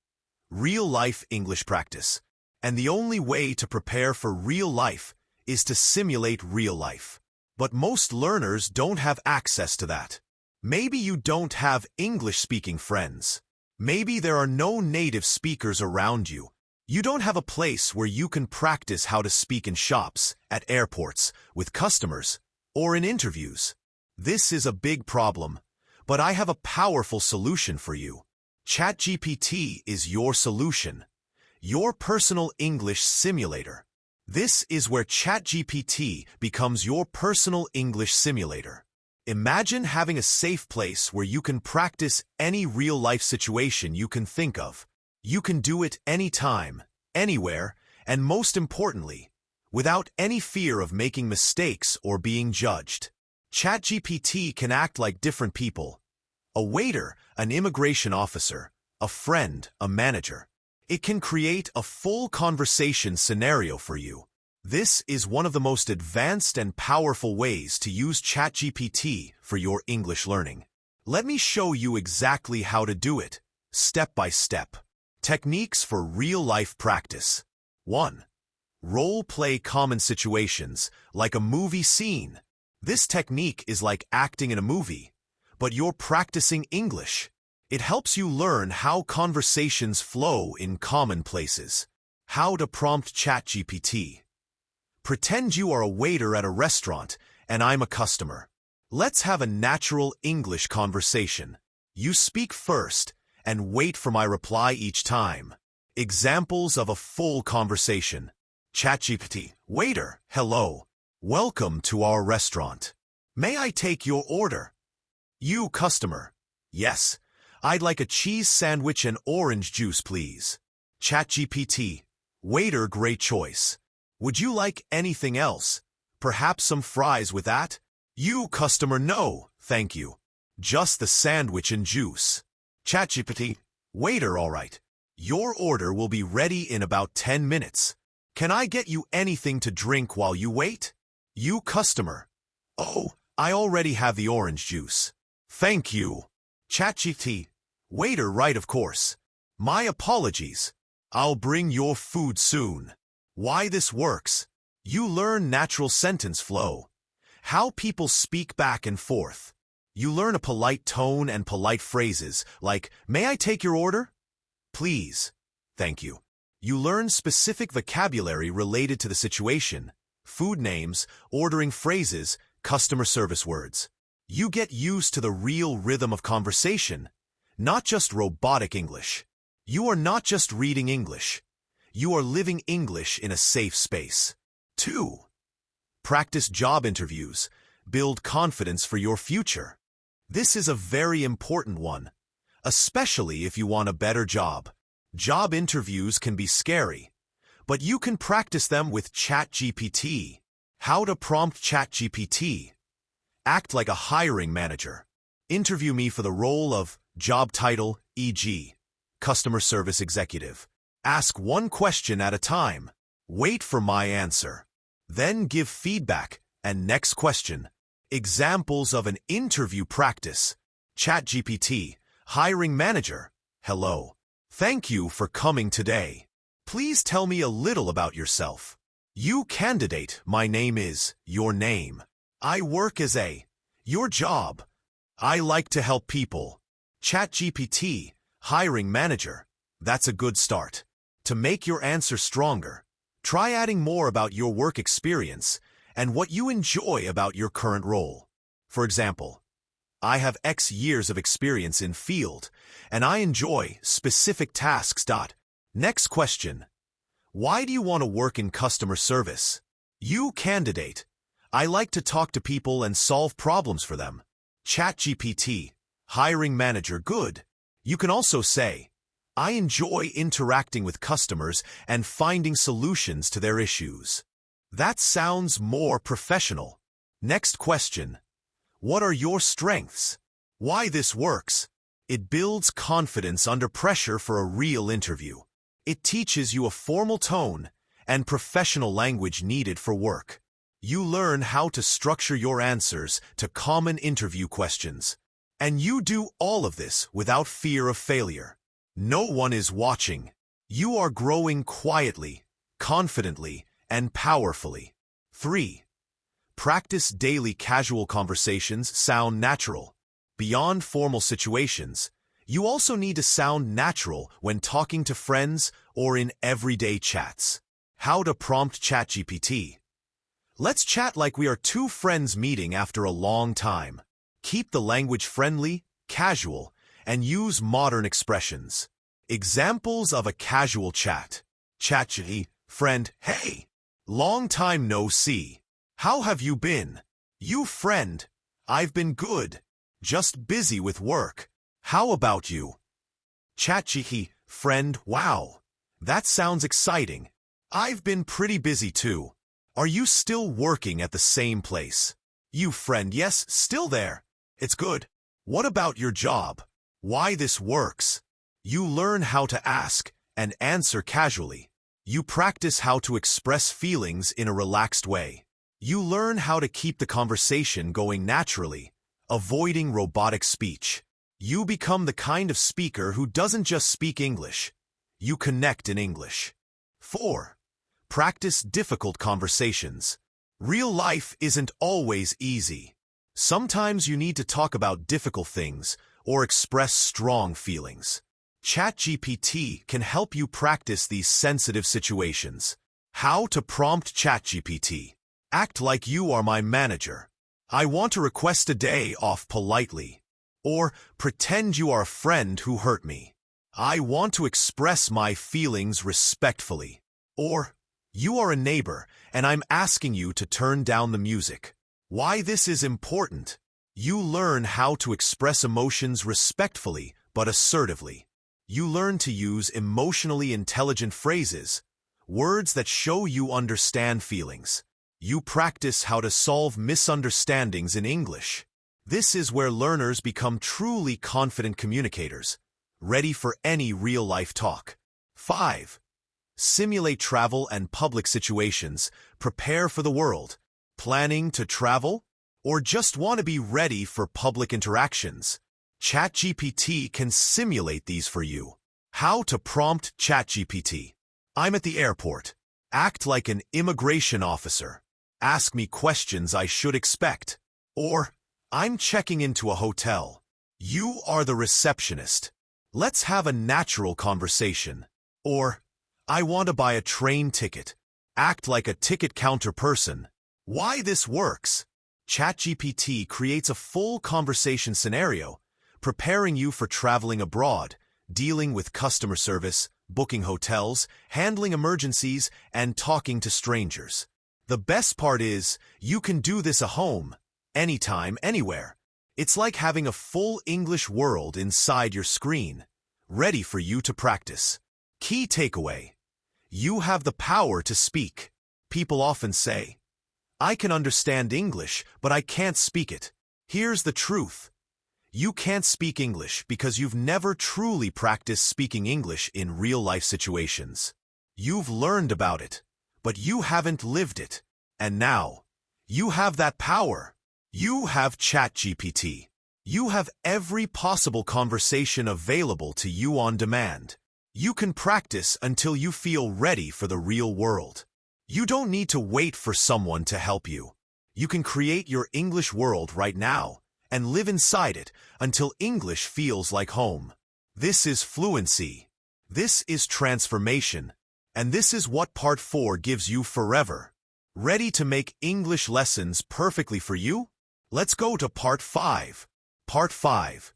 real-life English practice. And the only way to prepare for real life is to simulate real life. But most learners don't have access to that. Maybe you don't have English-speaking friends. Maybe there are no native speakers around you. You don't have a place where you can practice how to speak in shops, at airports, with customers, or in interviews. This is a big problem, but I have a powerful solution for you. ChatGPT is your solution. Your personal English simulator. This is where ChatGPT becomes your personal English simulator. Imagine having a safe place where you can practice any real-life situation you can think of. You can do it anytime, anywhere, and most importantly, without any fear of making mistakes or being judged. ChatGPT can act like different people: a waiter, an immigration officer, a friend, a manager. It can create a full conversation scenario for you. This is one of the most advanced and powerful ways to use ChatGPT for your English learning. Let me show you exactly how to do it, step by step. Techniques for real-life practice. 1. Role-play common situations, like a movie scene. This technique is like acting in a movie, but you're practicing English. It helps you learn how conversations flow in common places. How to prompt ChatGPT. Pretend you are a waiter at a restaurant and I'm a customer. Let's have a natural English conversation. You speak first and wait for my reply each time. Examples of a full conversation. ChatGPT: Waiter, hello. Welcome to our restaurant. May I take your order? You, customer: Yes. I'd like a cheese sandwich and orange juice, please. ChatGPT: Waiter, great choice. Would you like anything else? Perhaps some fries with that? You, customer: No, thank you. Just the sandwich and juice. ChatGPT: Waiter, all right. Your order will be ready in about 10 minutes. Can I get you anything to drink while you wait? You, customer: Oh, I already have the orange juice. Thank you. ChatGPT: Waiter, right, of course. My apologies. I'll bring your food soon. Why this works? You learn natural sentence flow, how people speak back and forth. You learn a polite tone and polite phrases like, may I take your order? Please. Thank you. You learn specific vocabulary related to the situation, food names, ordering phrases, customer service words. You get used to the real rhythm of conversation, not just robotic English. You are not just reading English. You are living English in a safe space. 2. Practice job interviews. Build confidence for your future. This is a very important one, especially if you want a better job. Job interviews can be scary, but you can practice them with ChatGPT. How to prompt ChatGPT. Act like a hiring manager. Interview me for the role of job title, e.g., customer service executive. Ask one question at a time. Wait for my answer. Then give feedback and next question. Examples of an interview practice. ChatGPT: Hiring manager. Hello. Thank you for coming today. Please tell me a little about yourself. You, candidate: My name is, your name. I work as a, your job. I like to help people. ChatGPT: Hiring manager. That's a good start. To make your answer stronger, try adding more about your work experience and what you enjoy about your current role. For example, I have X years of experience in field, and I enjoy specific tasks. Next question. Why do you want to work in customer service? You, candidate: I like to talk to people and solve problems for them. ChatGPT: Hiring manager. Good. You can also say, I enjoy interacting with customers and finding solutions to their issues. That sounds more professional. Next question. What are your strengths? Why this works? It builds confidence under pressure for a real interview. It teaches you a formal tone and professional language needed for work. You learn how to structure your answers to common interview questions. And you do all of this without fear of failure. No one is watching. You are growing quietly, confidently, and powerfully. 3. Practice daily casual conversations sound natural. Beyond formal situations, you also need to sound natural when talking to friends or in everyday chats. How to prompt ChatGPT. Let's chat like we are two friends meeting after a long time. Keep the language friendly, casual, and use modern expressions. Examples of a casual chat. ChatGPT, friend, hey. Long time no see. How have you been? You friend, I've been good. Just busy with work. How about you? ChatGPT, friend, wow. That sounds exciting. I've been pretty busy too. Are you still working at the same place? You friend, yes, still there. It's good. What about your job? Why this works? You learn how to ask and answer casually. You practice how to express feelings in a relaxed way. You learn how to keep the conversation going naturally, avoiding robotic speech. You become the kind of speaker who doesn't just speak English. You connect in English. 4. Practice difficult conversations. Real life isn't always easy. Sometimes you need to talk about difficult things or express strong feelings. ChatGPT can help you practice these sensitive situations. How to prompt ChatGPT. Act like you are my manager. I want to request a day off politely. Or pretend you are a friend who hurt me. I want to express my feelings respectfully. Or you are a neighbor and I'm asking you to turn down the music. Why this is important? You learn how to express emotions respectfully but assertively. You learn to use emotionally intelligent phrases, words that show you understand feelings. You practice how to solve misunderstandings in English. This is where learners become truly confident communicators, ready for any real-life talk. 5. Simulate travel and public situations. Prepare for the world. Planning to travel? Or just want to be ready for public interactions? ChatGPT can simulate these for you. How to prompt ChatGPT. I'm at the airport. Act like an immigration officer. Ask me questions I should expect. Or, I'm checking into a hotel. You are the receptionist. Let's have a natural conversation. Or, I want to buy a train ticket. Act like a ticket counter person. Why this works? ChatGPT creates a full conversation scenario, preparing you for traveling abroad, dealing with customer service, booking hotels, handling emergencies, and talking to strangers. The best part is, you can do this at home, anytime, anywhere. It's like having a full English world inside your screen, ready for you to practice. Key takeaway. You have the power to speak. People often say, I can understand English, but I can't speak it. Here's the truth. You can't speak English because you've never truly practiced speaking English in real-life situations. You've learned about it, but you haven't lived it. And now, you have that power. You have ChatGPT. You have every possible conversation available to you on demand. You can practice until you feel ready for the real world. You don't need to wait for someone to help you. You can create your English world right now and live inside it until English feels like home. This is fluency. This is transformation. And this is what Part 4 gives you forever. Ready to make English lessons perfectly for you? Let's go to Part 5. Part 5.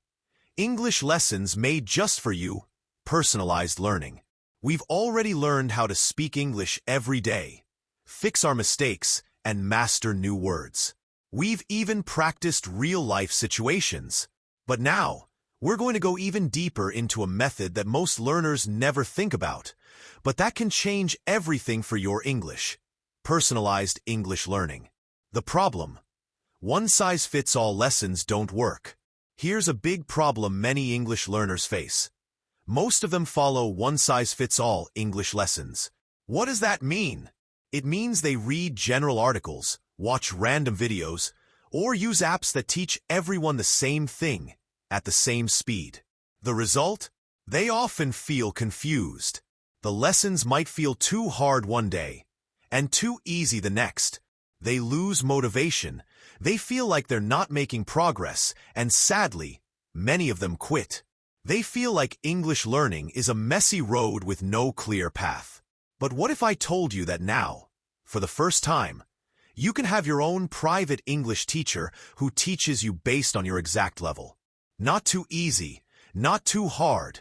English lessons made just for you. Personalized learning. We've already learned how to speak English every day, fix our mistakes, and master new words. We've even practiced real-life situations. But now, we're going to go even deeper into a method that most learners never think about, but that can change everything for your English. Personalized English learning. The problem: one-size-fits-all lessons don't work. Here's a big problem many English learners face. Most of them follow one-size-fits-all English lessons. What does that mean? It means they read general articles, watch random videos, or use apps that teach everyone the same thing at the same speed. The result? They often feel confused. The lessons might feel too hard one day and too easy the next. They lose motivation. They feel like they're not making progress, and sadly, many of them quit. They feel like English learning is a messy road with no clear path. But what if I told you that now, for the first time, you can have your own private English teacher who teaches you based on your exact level? Not too easy, not too hard,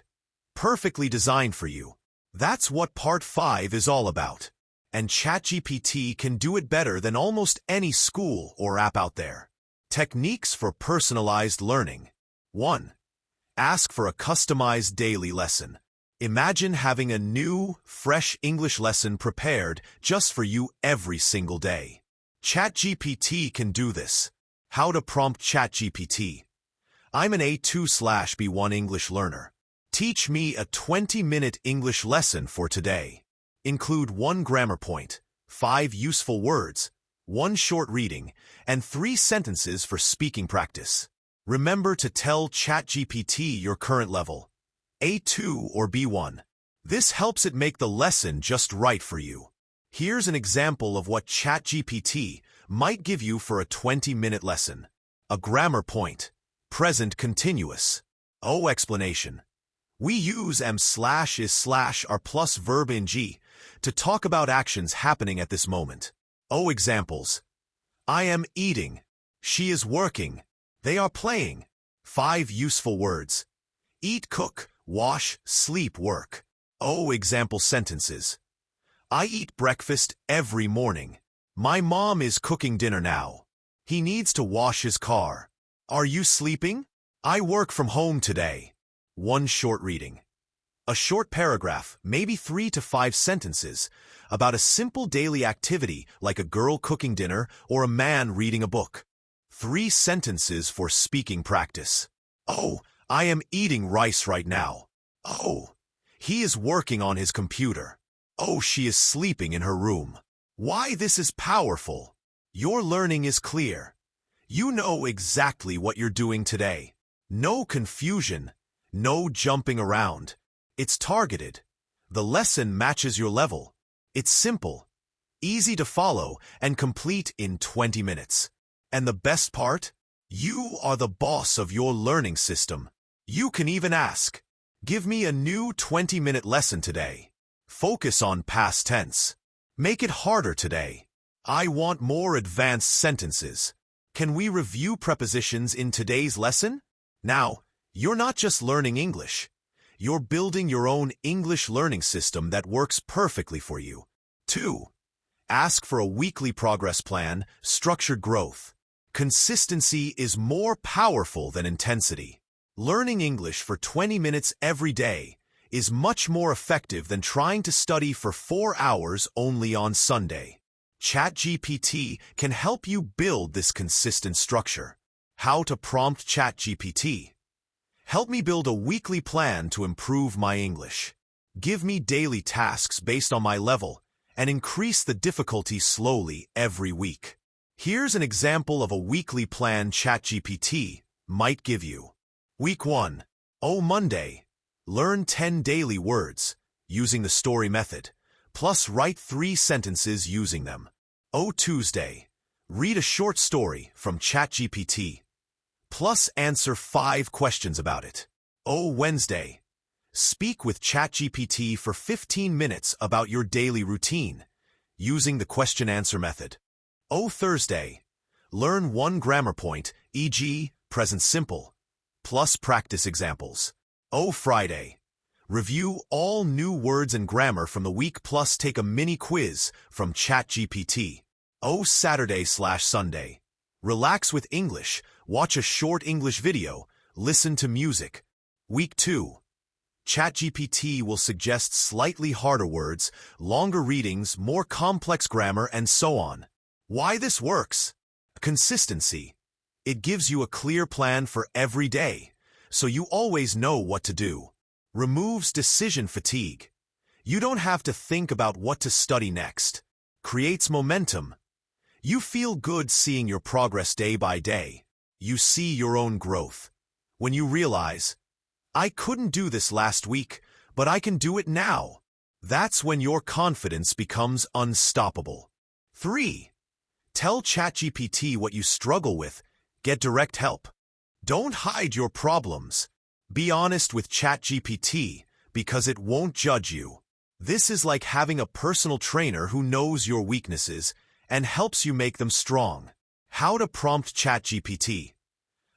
perfectly designed for you. That's what Part 5 is all about. And ChatGPT can do it better than almost any school or app out there. Techniques for personalized learning. 1. Ask for a customized daily lesson. Imagine having a new, fresh English lesson prepared just for you every single day. ChatGPT can do this. How to prompt ChatGPT. I'm an A2/B1 English learner. Teach me a 20-minute English lesson for today. Include 1 grammar point, 5 useful words, 1 short reading, and 3 sentences for speaking practice. Remember to tell ChatGPT your current level, A2 or B1. This helps it make the lesson just right for you. Here's an example of what ChatGPT might give you for a 20-minute lesson. A grammar point, present continuous. Explanation. We use am/is/are plus verb ing to talk about actions happening at this moment. Examples. I am eating. She is working. They are playing. 5 useful words. Eat, cook, wash, sleep, work. Example sentences. I eat breakfast every morning. My mom is cooking dinner now. He needs to wash his car. Are you sleeping? I work from home today. 1 short reading. A short paragraph, maybe 3 to 5 sentences, about a simple daily activity like a girl cooking dinner or a man reading a book. 3 sentences for speaking practice. I am eating rice right now. He is working on his computer. She is sleeping in her room. Why this is powerful. Your learning is clear. You know exactly what you're doing today. No confusion. No jumping around. It's targeted. The lesson matches your level. It's simple, easy to follow, and complete in 20 minutes. And the best part? You are the boss of your learning system. You can even ask, give me a new 20-minute lesson today. Focus on past tense. Make it harder today. I want more advanced sentences. Can we review prepositions in today's lesson? Now, you're not just learning English. You're building your own English learning system that works perfectly for you. 2. Ask for a weekly progress plan, structured growth. Consistency is more powerful than intensity. Learning English for 20 minutes every day is much more effective than trying to study for 4 hours only on Sunday. ChatGPT can help you build this consistent structure. How to prompt ChatGPT. Help me build a weekly plan to improve my English. Give me daily tasks based on my level and increase the difficulty slowly every week. Here's an example of a weekly plan ChatGPT might give you. Week 1. Monday. Learn 10 daily words using the story method, plus write 3 sentences using them. Tuesday. Read a short story from ChatGPT, plus answer 5 questions about it. Wednesday. Speak with ChatGPT for 15 minutes about your daily routine, using the question-answer method. Thursday. Learn 1 grammar point, e.g., present simple, plus practice examples. Friday. Review all new words and grammar from the week plus take a mini quiz from ChatGPT. Saturday/Sunday. Relax with English, watch a short English video, listen to music. Week 2. ChatGPT will suggest slightly harder words, longer readings, more complex grammar, and so on. Why this works? Consistency. It gives you a clear plan for every day, so you always know what to do. Removes decision fatigue. You don't have to think about what to study next. Creates momentum. You feel good seeing your progress day by day. You see your own growth. When you realize, I couldn't do this last week, but I can do it now. That's when your confidence becomes unstoppable. 3. Tell ChatGPT what you struggle with. Get direct help. Don't hide your problems. Be honest with ChatGPT because it won't judge you. This is like having a personal trainer who knows your weaknesses and helps you make them strong. How to prompt ChatGPT.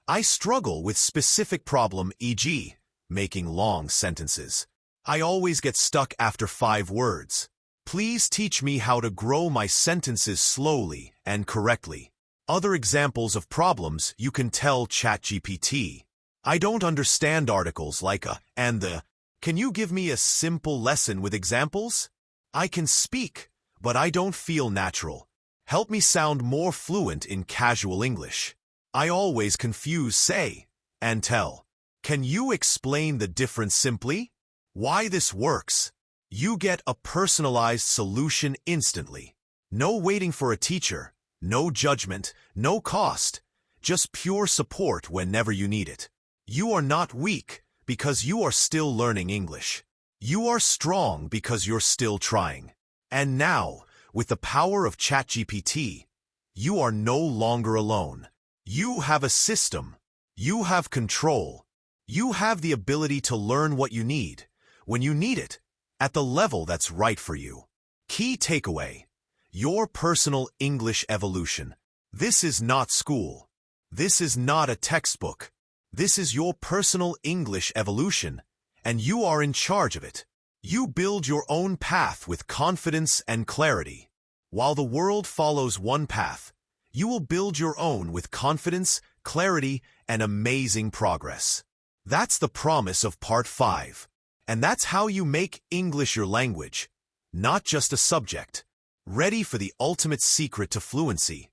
I struggle with specific problem, e.g., making long sentences. I always get stuck after 5 words. Please teach me how to grow my sentences slowly and correctly. Other examples of problems you can tell ChatGPT. I don't understand articles like a and the. Can you give me a simple lesson with examples? I can speak, but I don't feel natural. Help me sound more fluent in casual English. I always confuse say and tell. Can you explain the difference simply? Why this works? You get a personalized solution instantly. No waiting for a teacher, no judgment, no cost, just pure support whenever you need it. You are not weak because you are still learning English. You are strong because you're still trying. And now, with the power of ChatGPT, you are no longer alone. You have a system. You have control. You have the ability to learn what you need, when you need it, at the level that's right for you. Key takeaway: your personal English evolution. This is not school. This is not a textbook. This is your personal English evolution, and you are in charge of it. You build your own path with confidence and clarity. While the world follows one path, you will build your own with confidence, clarity, and amazing progress. That's the promise of Part 5. And that's how you make English your language, not just a subject. Ready for the ultimate secret to fluency?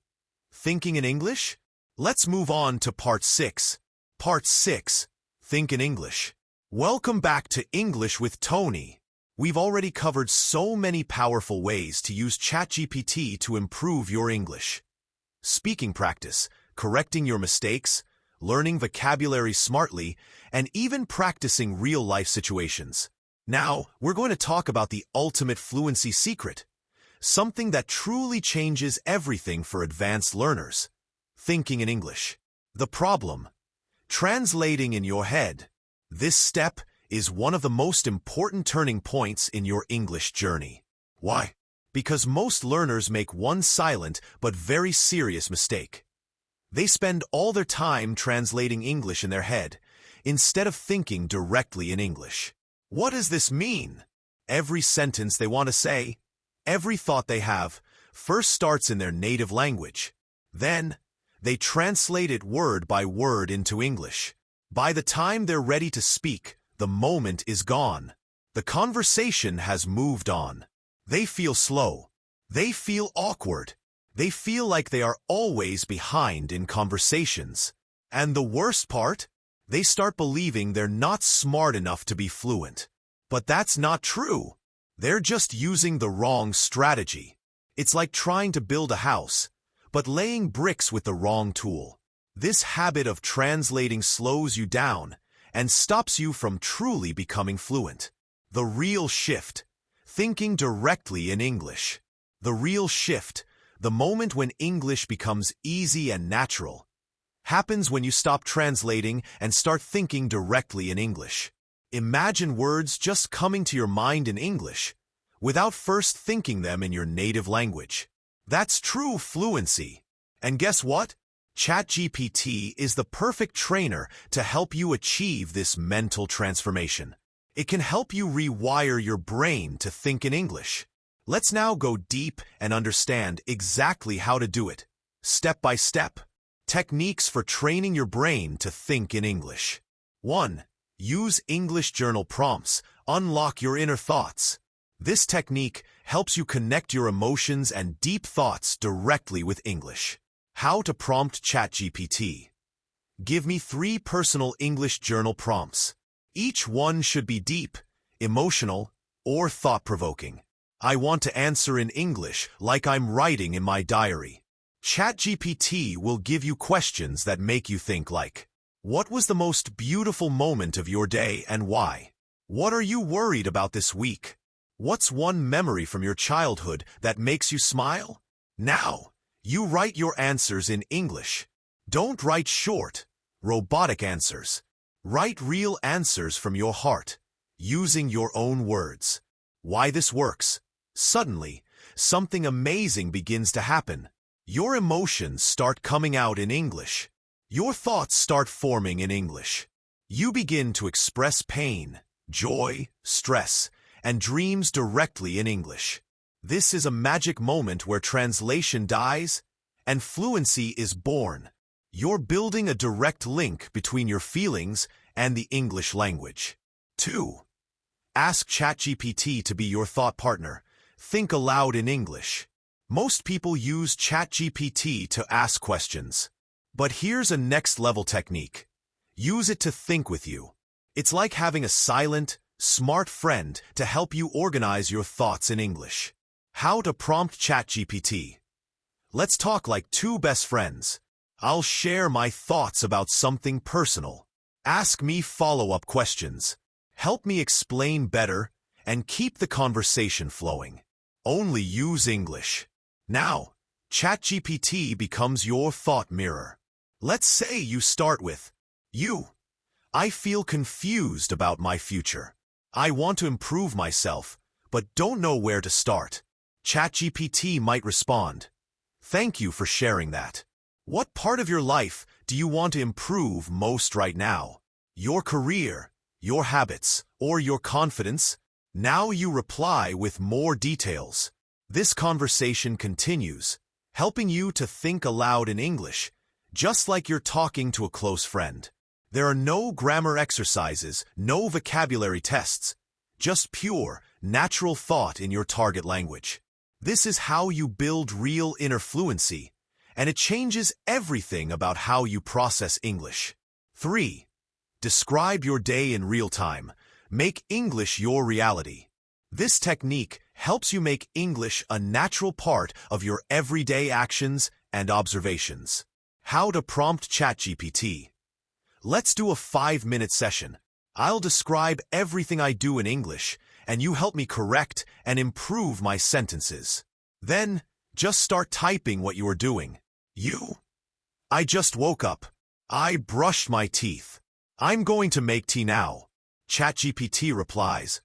Thinking in English? Let's move on to Part 6. Part 6. Think in English. Welcome back to English with Tony. We've already covered so many powerful ways to use ChatGPT to improve your English. Speaking practice, correcting your mistakes, learning vocabulary smartly, and even practicing real-life situations. Now, we're going to talk about the ultimate fluency secret, something that truly changes everything for advanced learners. Thinking in English. The problem: translating in your head. This step is one of the most important turning points in your English journey. Why? Because most learners make one silent but very serious mistake. They spend all their time translating English in their head, instead of thinking directly in English. What does this mean? Every sentence they want to say, every thought they have, first starts in their native language. Then, they translate it word by word into English. By the time they're ready to speak, the moment is gone. The conversation has moved on. They feel slow. They feel awkward. They feel like they are always behind in conversations. And the worst part? They start believing they're not smart enough to be fluent. But that's not true. They're just using the wrong strategy. It's like trying to build a house, but laying bricks with the wrong tool. This habit of translating slows you down and stops you from truly becoming fluent. The real shift: thinking directly in English. The real shift, the moment when English becomes easy and natural, happens when you stop translating and start thinking directly in English. Imagine words just coming to your mind in English, without first thinking them in your native language. That's true fluency. And guess what? ChatGPT is the perfect trainer to help you achieve this mental transformation. It can help you rewire your brain to think in English. Let's now go deep and understand exactly how to do it, step by step. Techniques for training your brain to think in English. 1. Use English journal prompts. Unlock your inner thoughts. This technique helps you connect your emotions and deep thoughts directly with English. How to prompt ChatGPT. Give me 3 personal English journal prompts. Each one should be deep, emotional, or thought-provoking. I want to answer in English like I'm writing in my diary. ChatGPT will give you questions that make you think like, what was the most beautiful moment of your day and why? What are you worried about this week? What's one memory from your childhood that makes you smile? Now, you write your answers in English. Don't write short, robotic answers. Write real answers from your heart, using your own words. Why this works? Suddenly, something amazing begins to happen. Your emotions start coming out in English. Your thoughts start forming in English. You begin to express pain, joy, stress, and dreams directly in English. This is a magic moment where translation dies and fluency is born. You're building a direct link between your feelings and the English language. 2. Ask ChatGPT to be your thought partner. Think aloud in English. Most people use ChatGPT to ask questions. But here's a next-level technique. Use it to think with you. It's like having a silent, smart friend to help you organize your thoughts in English. How to prompt ChatGPT. Let's talk like 2 best friends. I'll share my thoughts about something personal. Ask me follow-up questions. Help me explain better and keep the conversation flowing. Only use English. Now, ChatGPT becomes your thought mirror. Let's say you start with, I feel confused about my future. I want to improve myself, but don't know where to start. ChatGPT might respond, thank you for sharing that. What part of your life do you want to improve most right now? Your career, your habits, or your confidence? Now you reply with more details. This conversation continues, helping you to think aloud in English, just like you're talking to a close friend. There are no grammar exercises, no vocabulary tests, just pure, natural thought in your target language. This is how you build real inner fluency, and it changes everything about how you process English. 3. Describe your day in real time. Make English your reality. This technique helps you make English a natural part of your everyday actions and observations. How to prompt ChatGPT. Let's do a 5-minute session. I'll describe everything I do in English, and you help me correct and improve my sentences. Then, just start typing what you are doing. I just woke up. I brushed my teeth. I'm going to make tea now. ChatGPT replies,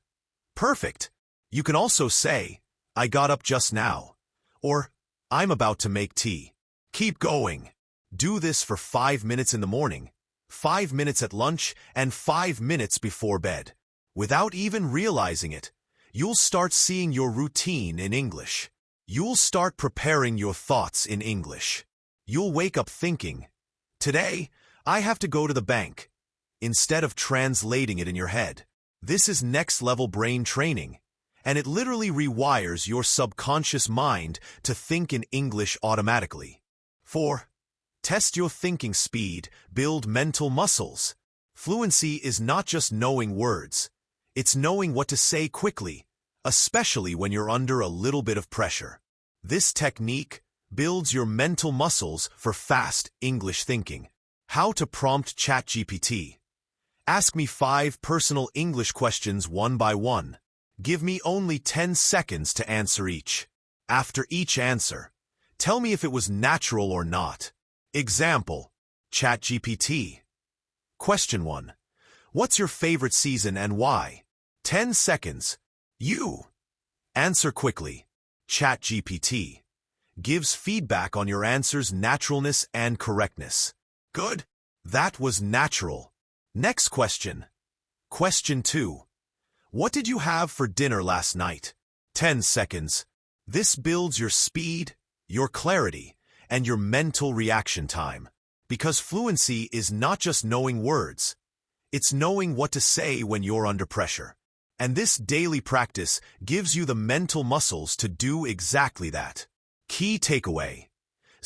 perfect. You can also say, I got up just now, or I'm about to make tea. Keep going. Do this for 5 minutes in the morning, 5 minutes at lunch, and 5 minutes before bed. Without even realizing it, you'll start seeing your routine in English. You'll start preparing your thoughts in English. You'll wake up thinking, today, I have to go to the bank, instead of translating it in your head. This is next-level brain training, and it literally rewires your subconscious mind to think in English automatically. 4. Test your thinking speed, build mental muscles. Fluency is not just knowing words, it's knowing what to say quickly, especially when you're under a little bit of pressure. This technique builds your mental muscles for fast English thinking. How to prompt ChatGPT. Ask me 5 personal English questions one by one. Give me only 10 seconds to answer each. After each answer, tell me if it was natural or not. Example, ChatGPT. Question 1. What's your favorite season and why? 10 seconds. Answer quickly. ChatGPT gives feedback on your answer's naturalness and correctness. Good. That was natural. Next question. Question 2. What did you have for dinner last night? 10 seconds. This builds your speed, your clarity, and your mental reaction time. Because fluency is not just knowing words, it's knowing what to say when you're under pressure. And this daily practice gives you the mental muscles to do exactly that. Key takeaway.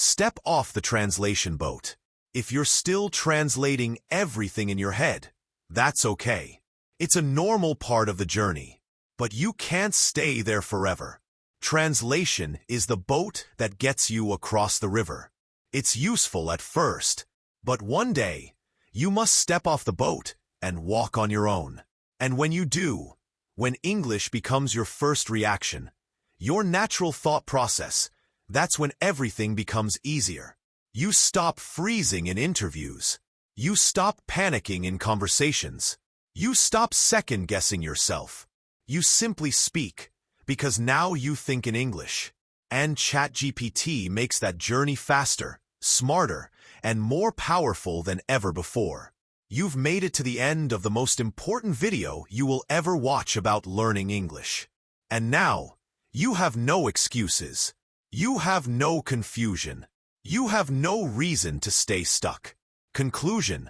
Step off the translation boat. If you're still translating everything in your head, that's okay. It's a normal part of the journey. But you can't stay there forever. Translation is the boat that gets you across the river. It's useful at first, but one day, you must step off the boat and walk on your own. And when you do, when English becomes your first reaction, your natural thought process, that's when everything becomes easier. You stop freezing in interviews. You stop panicking in conversations. You stop second-guessing yourself. You simply speak, because now you think in English. And ChatGPT makes that journey faster, smarter, and more powerful than ever before. You've made it to the end of the most important video you will ever watch about learning English. And now, you have no excuses. You have no confusion. You have no reason to stay stuck. Conclusion: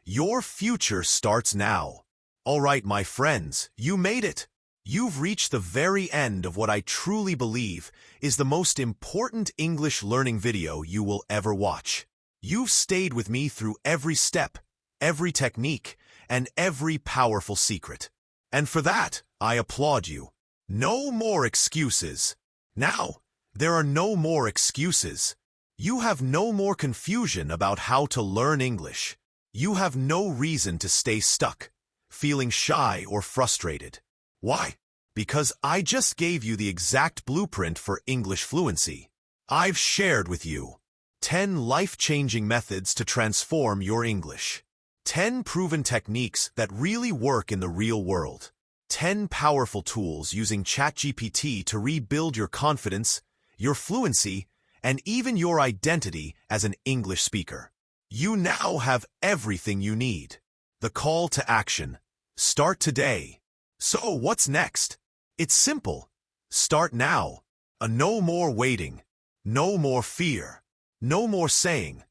your future starts now. All right, my friends, you made it. You've reached the very end of what I truly believe is the most important English learning video you will ever watch. You've stayed with me through every step, every technique, and every powerful secret. And for that, I applaud you. No more excuses. Now, there are no more excuses. You have no more confusion about how to learn English. You have no reason to stay stuck, feeling shy or frustrated. Why? Because I just gave you the exact blueprint for English fluency. I've shared with you 10 life-changing methods to transform your English. 10 proven techniques that really work in the real world. 10 powerful tools using ChatGPT to rebuild your confidence, your fluency, and even your identity as an English speaker. You now have everything you need. The call to action. Start today. So what's next? It's simple. Start now. No more waiting. No more fear. No more saying,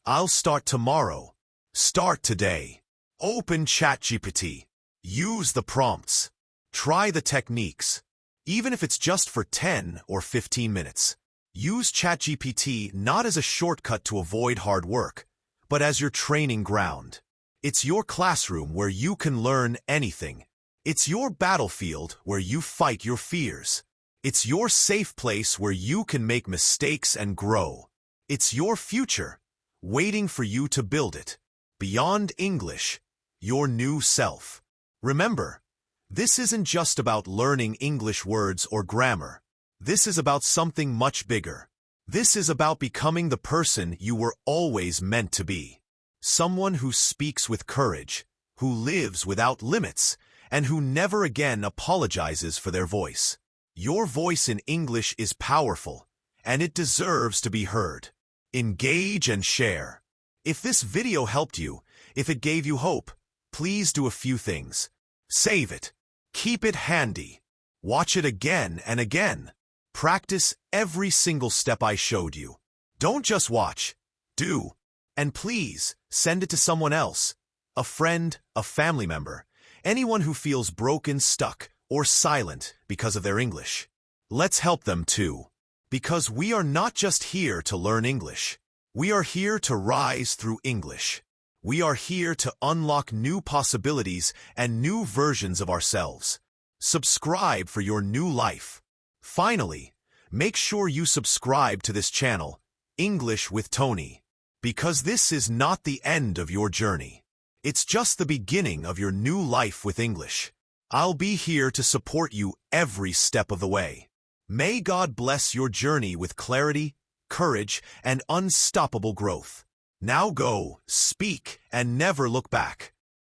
"I'll start tomorrow." Start today. Open ChatGPT. Use the prompts. Try the techniques. Even if it's just for 10 or 15 minutes. Use ChatGPT not as a shortcut to avoid hard work, but as your training ground. It's your classroom where you can learn anything. It's your battlefield where you fight your fears. It's your safe place where you can make mistakes and grow. It's your future, waiting for you to build it. Beyond English, your new self. Remember, this isn't just about learning English words or grammar. This is about something much bigger. This is about becoming the person you were always meant to be. Someone who speaks with courage, who lives without limits, and who never again apologizes for their voice. Your voice in English is powerful, and it deserves to be heard. Engage and share. If this video helped you, if it gave you hope, please do a few things. Save it. Keep it handy. Watch it again and again. Practice every single step I showed you. Don't just watch. Do. And please, send it to someone else. A friend, a family member, anyone who feels broken, stuck, or silent because of their English. Let's help them too. Because we are not just here to learn English. We are here to rise through English. We are here to unlock new possibilities and new versions of ourselves. Subscribe for your new life. Finally, make sure you subscribe to this channel, English with Tony. Because this is not the end of your journey. It's just the beginning of your new life with English. I'll be here to support you every step of the way. May God bless your journey with clarity, courage, and unstoppable growth. Now go, speak, and never look back.